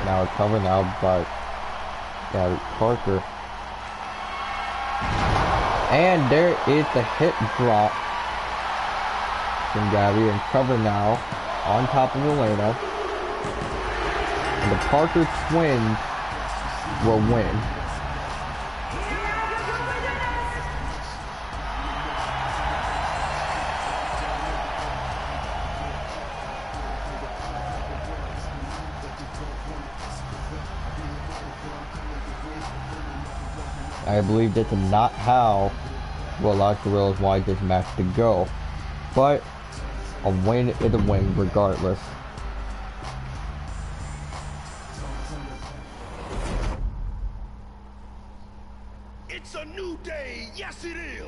S1: Now covered now by Gabby Parker. And there is the hip drop from Gabby, and cover now on top of Elena. And the Parker twins will win. I believe this is not how Los Guerrillas wanted this match to go, but a win is a win regardless.
S2: It's a new day, yes it is!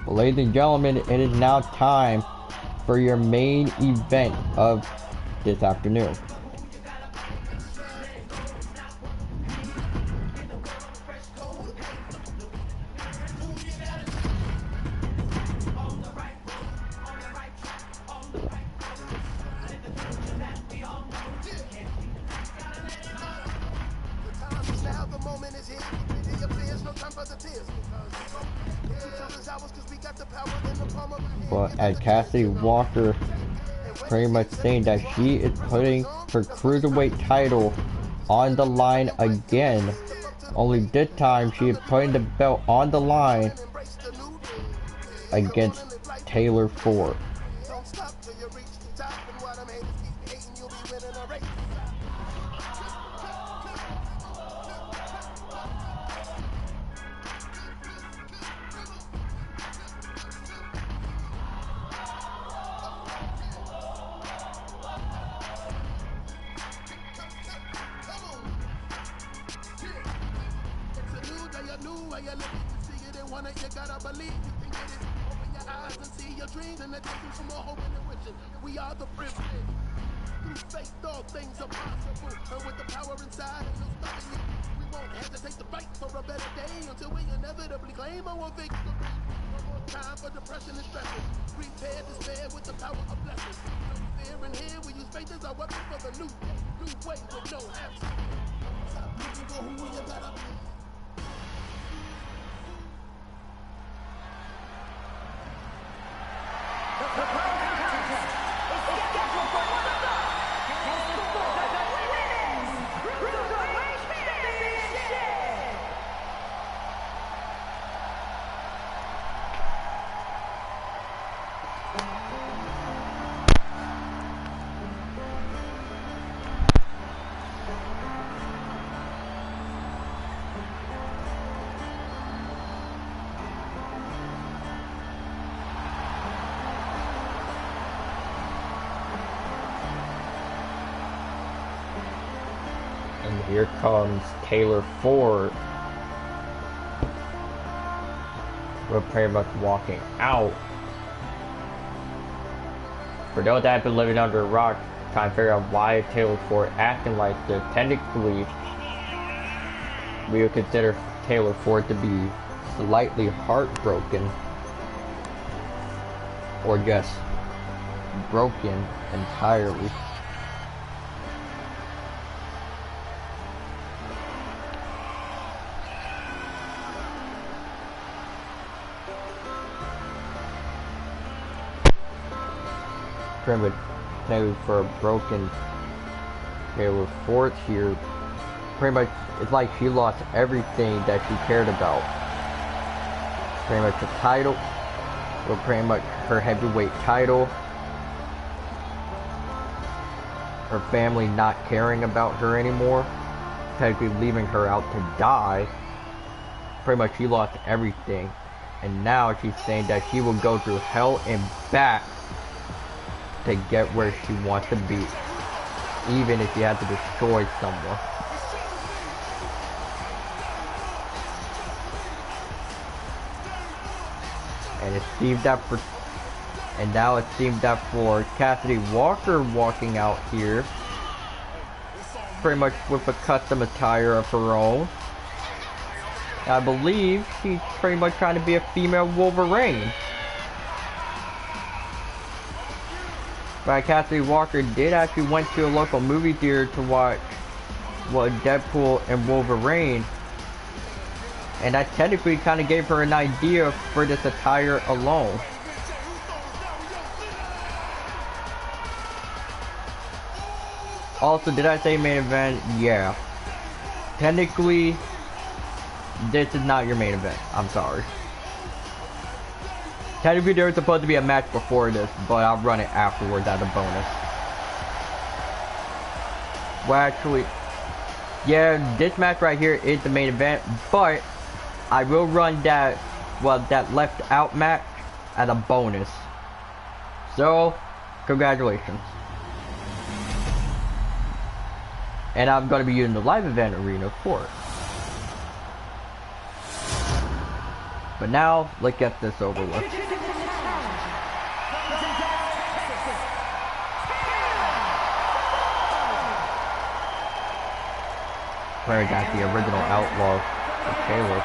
S1: Ladies and gentlemen, it is now time for your main event of this afternoon. But as Cassie Walker pretty much saying that she is putting her cruiserweight title on the line again. Only this time she is putting the belt on the line against Taylor Ford.
S2: We are the privileged. Through faith, all things are possible. And with the power inside, ain't no stopping you. We won't hesitate to fight for a better day until we inevitably claim our victory. No more time for depression and stress. Prepare despair with the power of blessings. No fear in here, we use faith as our weapon for the new day. New way with no absence. Stop looking for who you gotta be.
S1: And here comes Taylor Ford. We're pretty much walking out. For those that have been living under a rock, trying to figure out why Taylor Ford acting like this, technically we would consider Taylor for it to be slightly heartbroken, or just broken entirely. Pretty much Taylor for a broken Taylor Ford here. Pretty much, it's like she lost everything that she cared about. Pretty much the title, or pretty much her heavyweight title. Her family not caring about her anymore. Technically leaving her out to die. Pretty much she lost everything. And now she's saying that she will go through hell and back to get where she wants to be. Even if she had to destroy someone. And it seemed that for, and now it seemed that for Cassidy Walker walking out here, pretty much with a custom attire of her own. I believe she's pretty much trying to be a female Wolverine. But Cassidy Walker did actually went to a local movie theater to watch Deadpool and Wolverine. And that technically kind of gave her an idea for this attire alone. Also, did I say main event? Yeah. Technically, this is not your main event. I'm sorry. Technically, there was supposed to be a match before this, but I'll run it afterwards as a bonus. Well, actually, yeah, this match right here is the main event, but I will run that, well, that left out match as a bonus. So, congratulations. And I'm going to be using the live event arena for it. But now, let's get this over with. Where I got the original Outlaw for Taylor.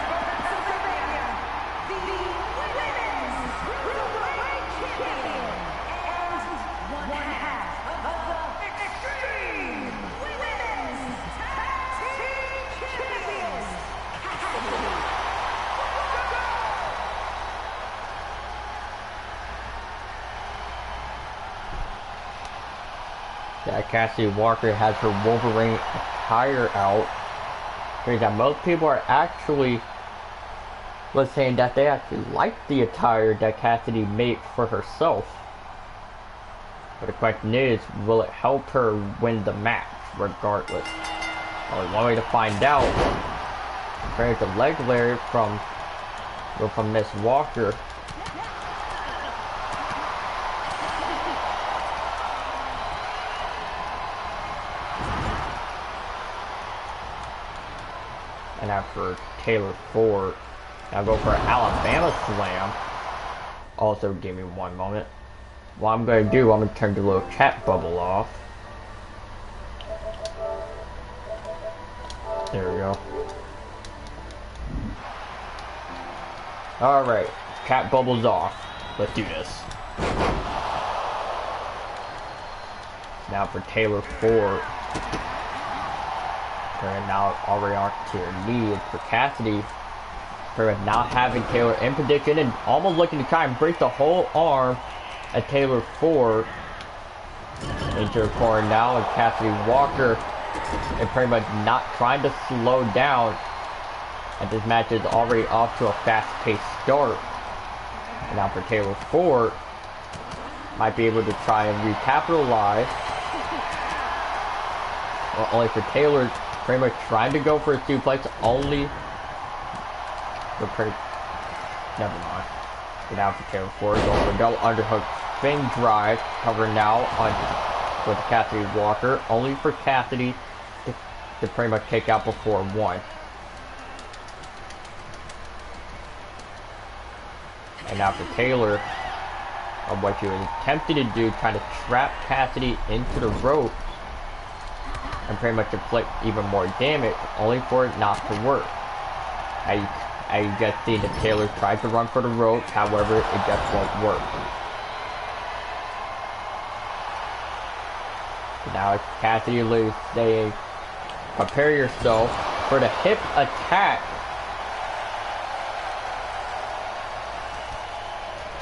S1: Yeah, Cassidy Walker has her Wolverine attire out. That most people are actually was saying that they actually like the attire that Cassidy made for herself. But the question is, will it help her win the match regardless? Well, one way to find out, there's a leg lariat from Miss Walker. And after Taylor Ford, now go for an Alabama Slam. Also, give me one moment. What I'm going to do, I'm going to turn the little chat bubble off. There we go. Alright, chat bubble's off. Let's do this. Now for Taylor Ford. And now already on to her lead for Cassidy. For now having Taylor in position and almost looking to try and break the whole arm at Taylor Ford into her corner now, and Cassidy Walker is pretty much not trying to slow down. And this match is already off to a fast-paced start. And now for Taylor Ford, might be able to try and recapitalize. Well, only for Taylor, pretty much trying to go for a suplex, only. But pretty. Never mind. Get out for Taylor Ford, going for a double underhook spin drive. Cover now on with Cassidy Walker, only for Cassidy to pretty much take out before one. And now for Taylor, on what she was attempting to do, trying to trap Cassidy into the rope and pretty much inflict even more damage, only for it not to work. I just see that Taylor tried to run for the ropes, however, it just won't work. Now Cassidy Lee saying, prepare yourself for the hip attack.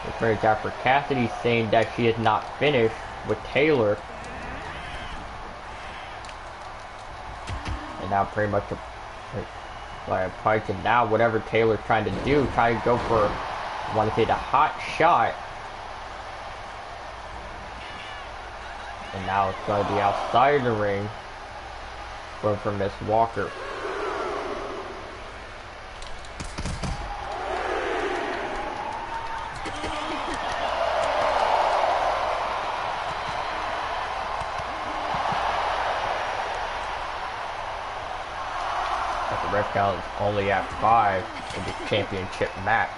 S1: Prepare that for Cassidy saying that she is not finished with Taylor. And now pretty much a punch, and now whatever Taylor's trying to do, try to go for, I want to say, the hot shot. And now it's going to be outside of the ring for Miss Walker. But the ref count is only at 5 in this championship match.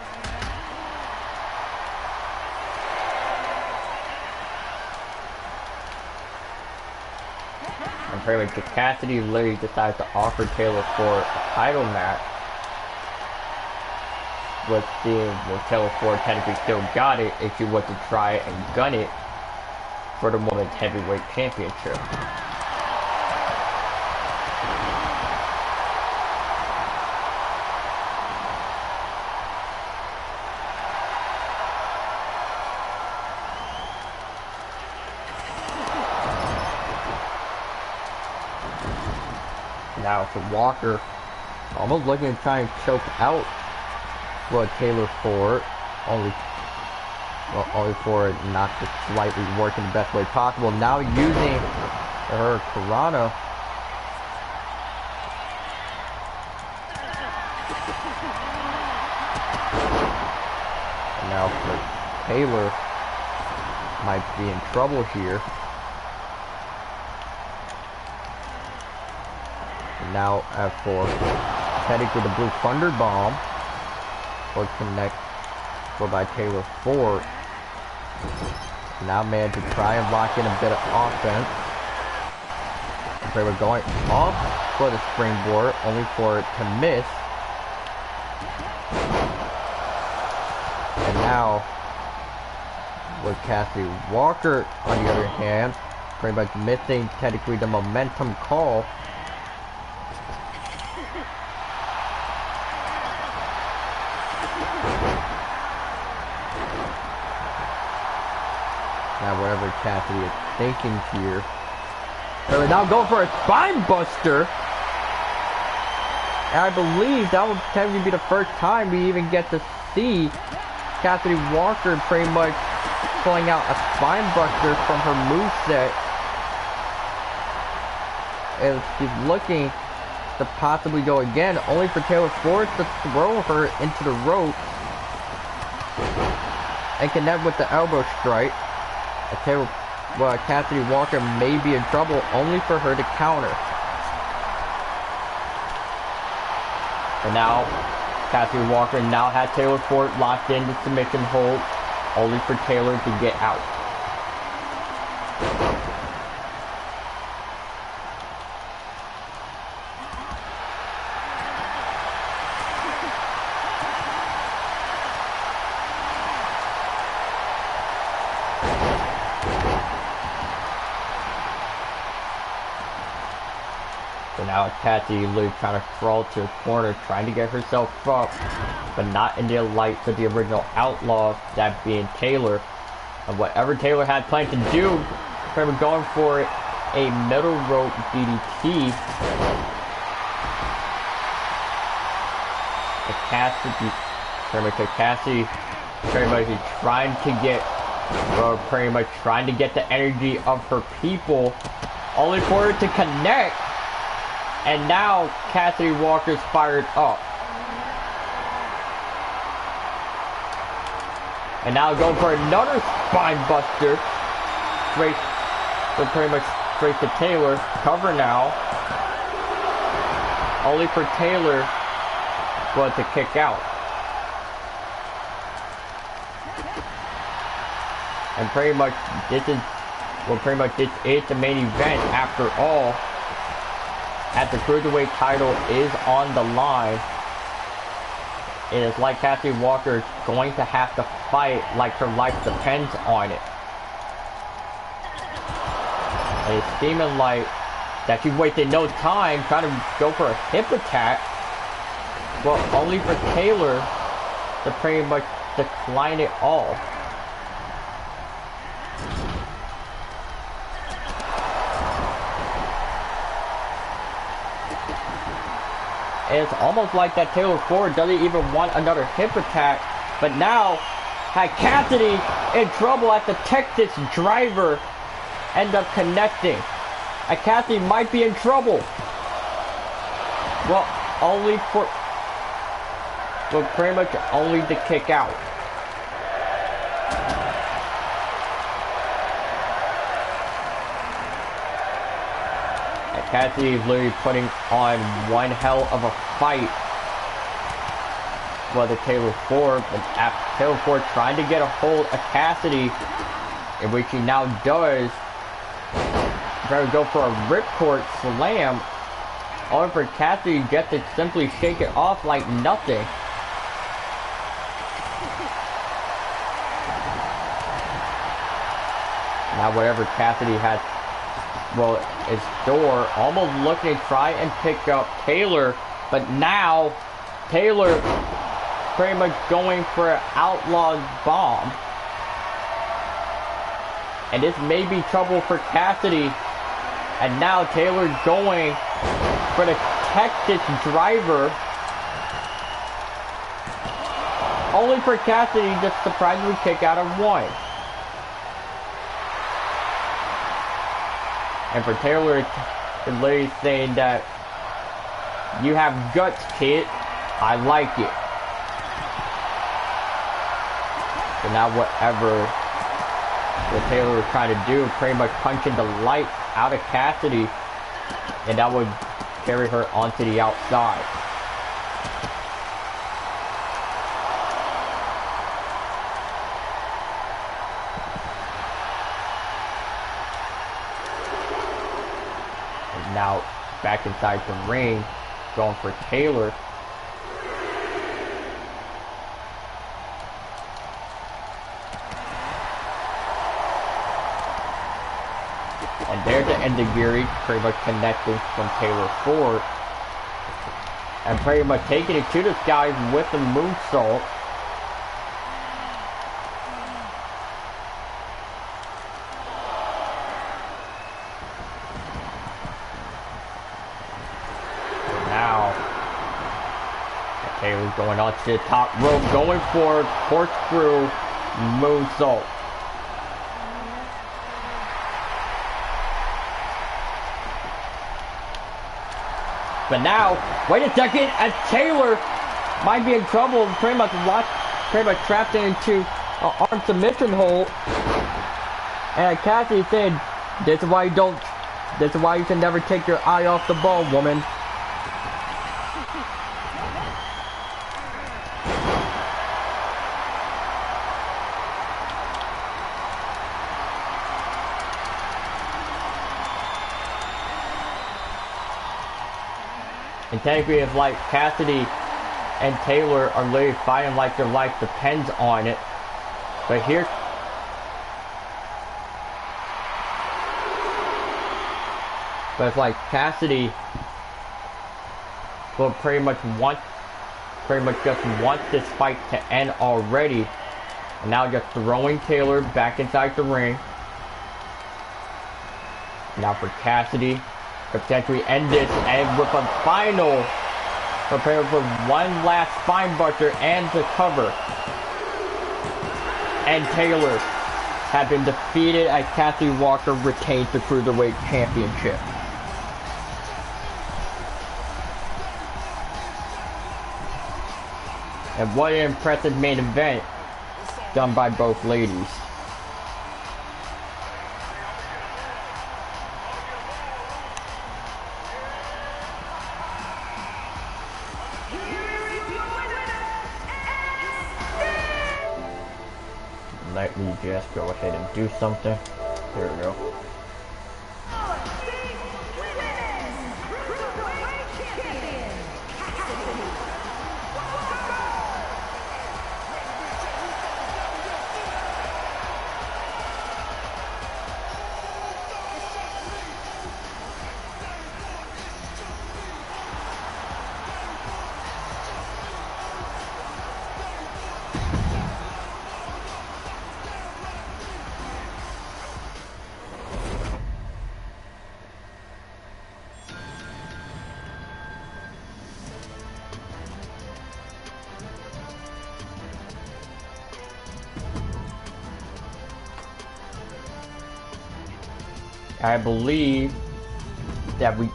S1: And pretty much Cassidy literally decides to offer Taylor for a title match. With Taylor Ford technically still got it if she was to try and gun it for the Women's Heavyweight Championship. Now for Walker, almost looking to try and choke out Taylor Ford, only for it not to slightly work in the best way possible. Now using her Piranha. And now for Taylor, might be in trouble here. Now for technically the Blue Thunder Bomb or connect for by Taylor Ford. Now man to try and lock in a bit of offense. They were going off for the springboard, only for it to miss. And now with Cassidy Walker on the other hand, pretty much missing technically the momentum call. Now whatever Cassidy is thinking here. So now going for a spine buster. And I believe that would technically be the first time we even get to see Cassidy Walker pretty much pulling out a spine buster from her moveset. And she's looking to possibly go again, only for Taylor Ford to throw her into the rope and connect with the elbow strike. Cassidy Walker may be in trouble, only for her to counter. And now, Cassidy Walker now has Taylor Ford locked in the submission hold, only for Taylor to get out. So now Cassidy Lee trying to crawl to the corner, trying to get herself up, but not in the lights of the original Outlaws, that being Taylor. And whatever Taylor had planned to do, kind of going for a middle rope DDT. Cassidy pretty much trying to get the energy of her people, only for it to connect. And now Cassidy Walker's fired up. And now going for another spine buster. Pretty much straight to Taylor. Cover now. Only for Taylor to kick out. And pretty much this is the main event after all. As the Cruiserweight title is on the line. it is like Cassie Walker is going to have to fight like her life depends on it. And it's seeming like that she's wasted no time trying to go for a hip attack. Well, only for Taylor to pretty much decline it all. And it's almost like that Taylor Ford doesn't even want another hip attack, but now had Cassidy in trouble at the Texas driver end up connecting. And Cassidy might be in trouble. Well, only for... Well, pretty much only to kick out. And Cassidy is literally putting on one hell of a fight. Well, the Taylor Ford, but after Taylor Ford trying to get a hold of Cassidy, in which he now does, trying to go for a ripcord slam, only for Cassidy just to simply shake it off like nothing. Now whatever Cassidy has, well, is door, almost looking to try and pick up Taylor, but now Taylor pretty much going for an outlaw bomb. And this may be trouble for Cassidy. And now Taylor going for the Texas driver. Only for Cassidy to surprisingly kick out of one. And for Taylor to literally saying that, you have guts, kid. I like it. So now whatever what Taylor was trying to do, pretty much punching the light out of Cassidy, and that would carry her onto the outside. And now back inside the ring, going for Taylor. And there's the end of Geary, pretty much connecting from Taylor Ford. And pretty much taking it to the skies with the moonsault. And now, Taylor's going on to the top rope, going for corkscrew moonsault. But now, wait a second, as Taylor might be in trouble, pretty much trapped into an arm submission hold. And Cassidy said, this is why you can never take your eye off the ball, woman. And technically, it's like Cassidy and Taylor are literally fighting like their life depends on it. But here, but it's like Cassidy will pretty much just wants this fight to end already. And now just throwing Taylor back inside the ring. Now for Cassidy. Potentially end this, and with a final, prepare for one last spine buster and to cover. And Taylor had been defeated as Cassie Walker retains the Cruiserweight Championship. And what an impressive main event done by both ladies. Let me just go ahead and do something. There we go. I believe that we...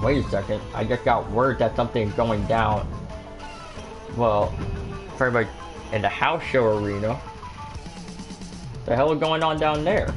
S1: Wait a second, I just got word that something's going down. Well, for everybody in the house show arena. The hell is going on down there?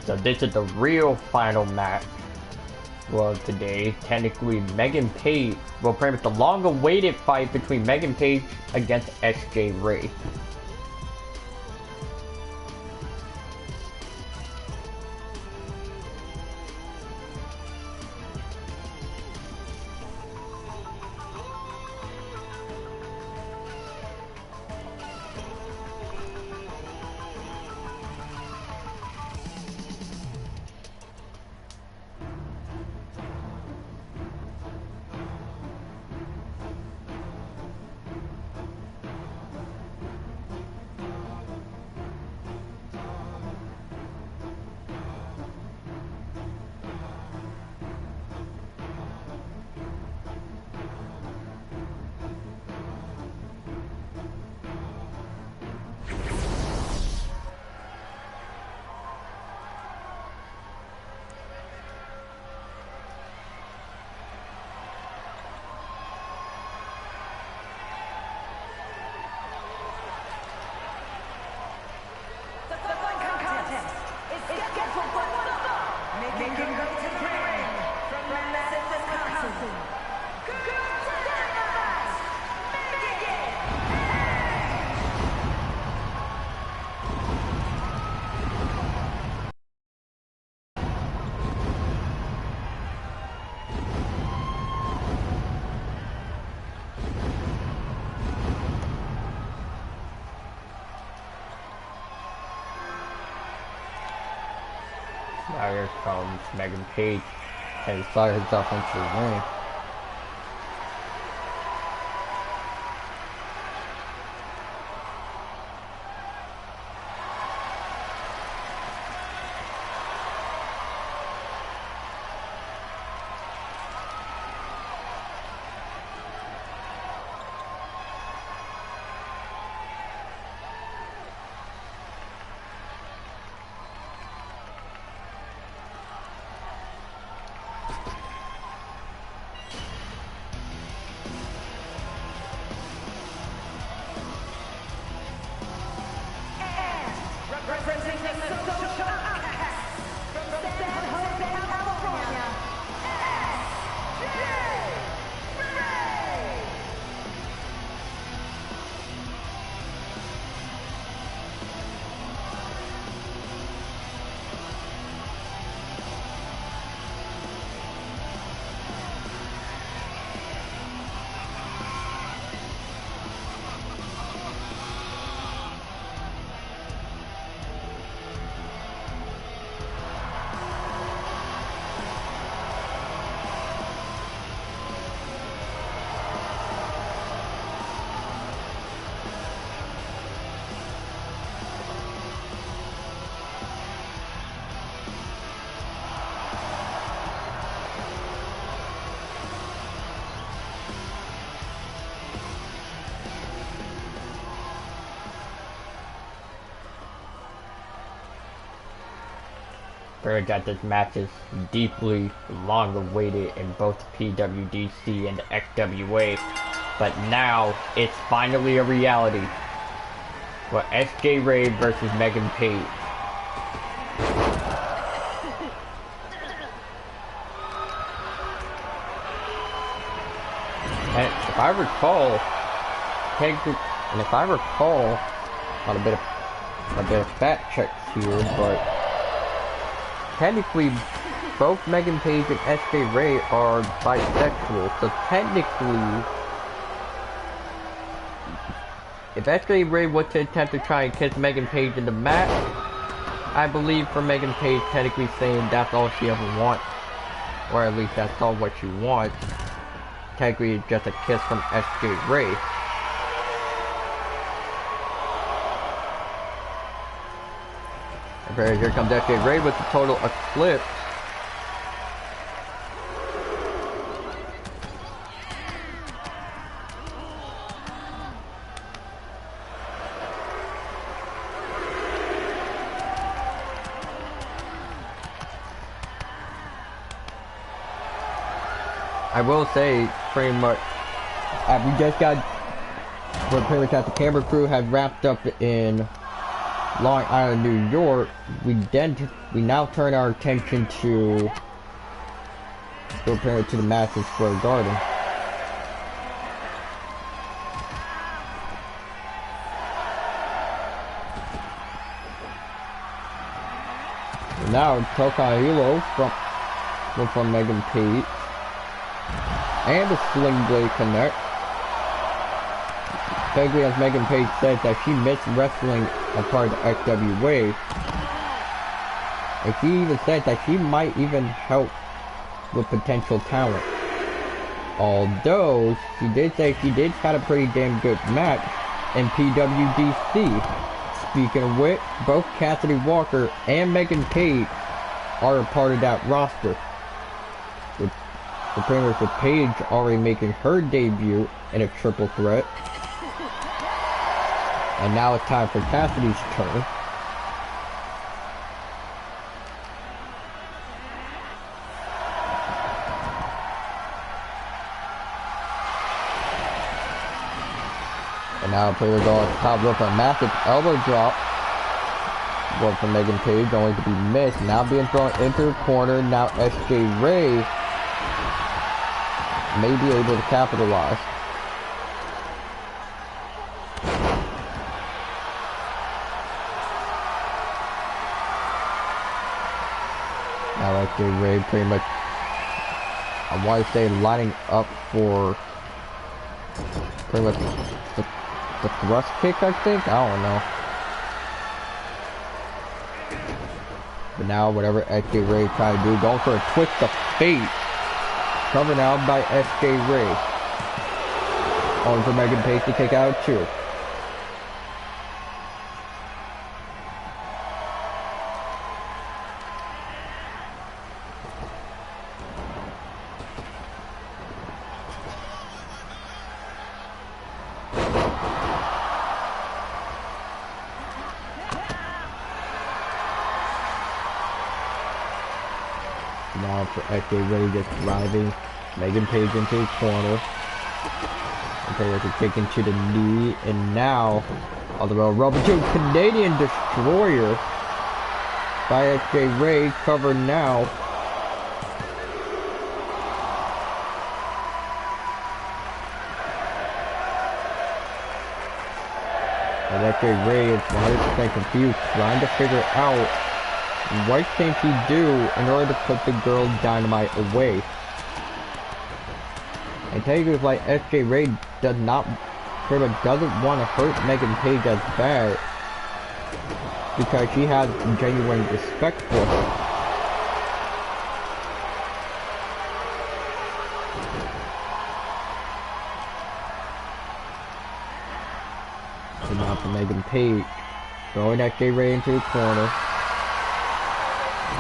S1: So this is the real final match. Well, today, technically, Megan Page, well, pretty much the long-awaited fight between Megan Page against SJ Ray. Now here comes Megan Page and fire herself into the ring. Heard that this match is deeply long awaited in both PWDC and the XWA, but now it's finally a reality. For SJ Ray versus Megan Page. if I recall, and if I recall, on a bit of fact checks here, but technically, both Megan Page and SJ Ray are bisexual, so technically, if SJ Ray was to attempt to try and kiss Megan Page in the match, I believe for Megan Page technically saying that's all she ever wants, or at least that's all what she wants, technically it's just a kiss from SJ Ray. Okay, here comes SJ Ray with the total eclipse. I will say, pretty much, we just got, we're pretty much at the camera crew had wrapped up in Long Island, New York. We now turn our attention to the Madison Square Garden. And now Tokahilo from Megan Page. And a Sling Blade connect. Technically, as Megan Page said, that she missed wrestling as part of the XWA. And she even said that she might even help with potential talent. Although, she did say she did have a pretty damn good match in PWDC. Speaking of which, both Cassidy Walker and Megan Page are a part of that roster. The pretty much with Paige already making her debut in a triple threat. And now it's time for Cassidy's turn. And now Player goes top rope, a massive elbow drop. One from Megan Page, only to be missed. Now being thrown into the corner. Now SJ Ray may be able to capitalize. Now SJ Ray pretty much, I want to say, lining up for pretty much the thrust kick, I think? I don't know. But now whatever SJ Ray tries to do, going for a twist of fate. Covered out by SJ Ray. On for Megan Page to take out 2. Now for SJ Ray just driving Megan Page into the corner. Okay, there's a kick into the knee, and now all the way rubber to Canadian Destroyer by SJ Ray, covered now. And SJ Ray is 100% confused, trying to figure out what can she do in order to put the girl Dynamite away. And technically, it's like SJ Ray doesn't want to hurt Megan Page as bad because she has genuine respect for her. So now for Megan Page, throwing SJ Ray into the corner.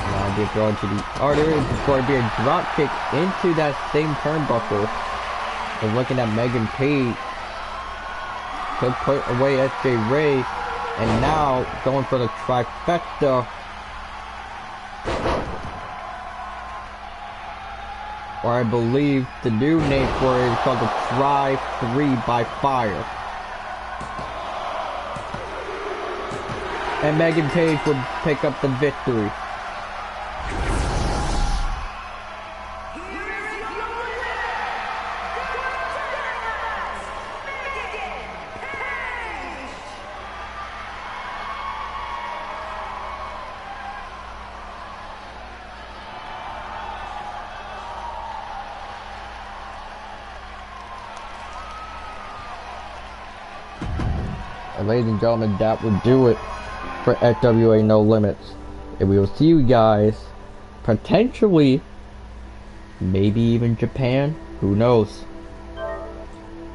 S1: Now being thrown to the artery. It's going to be a drop kick into that same turnbuckle. And looking at Megan Page to put away SJ Ray, and now going for the trifecta. Or I believe the new name for it is called the Tri-3 by Fire. And Megan Page would pick up the victory. And ladies and gentlemen, that will do it for Xwa No Limits. And we will see you guys potentially, maybe even Japan, who knows.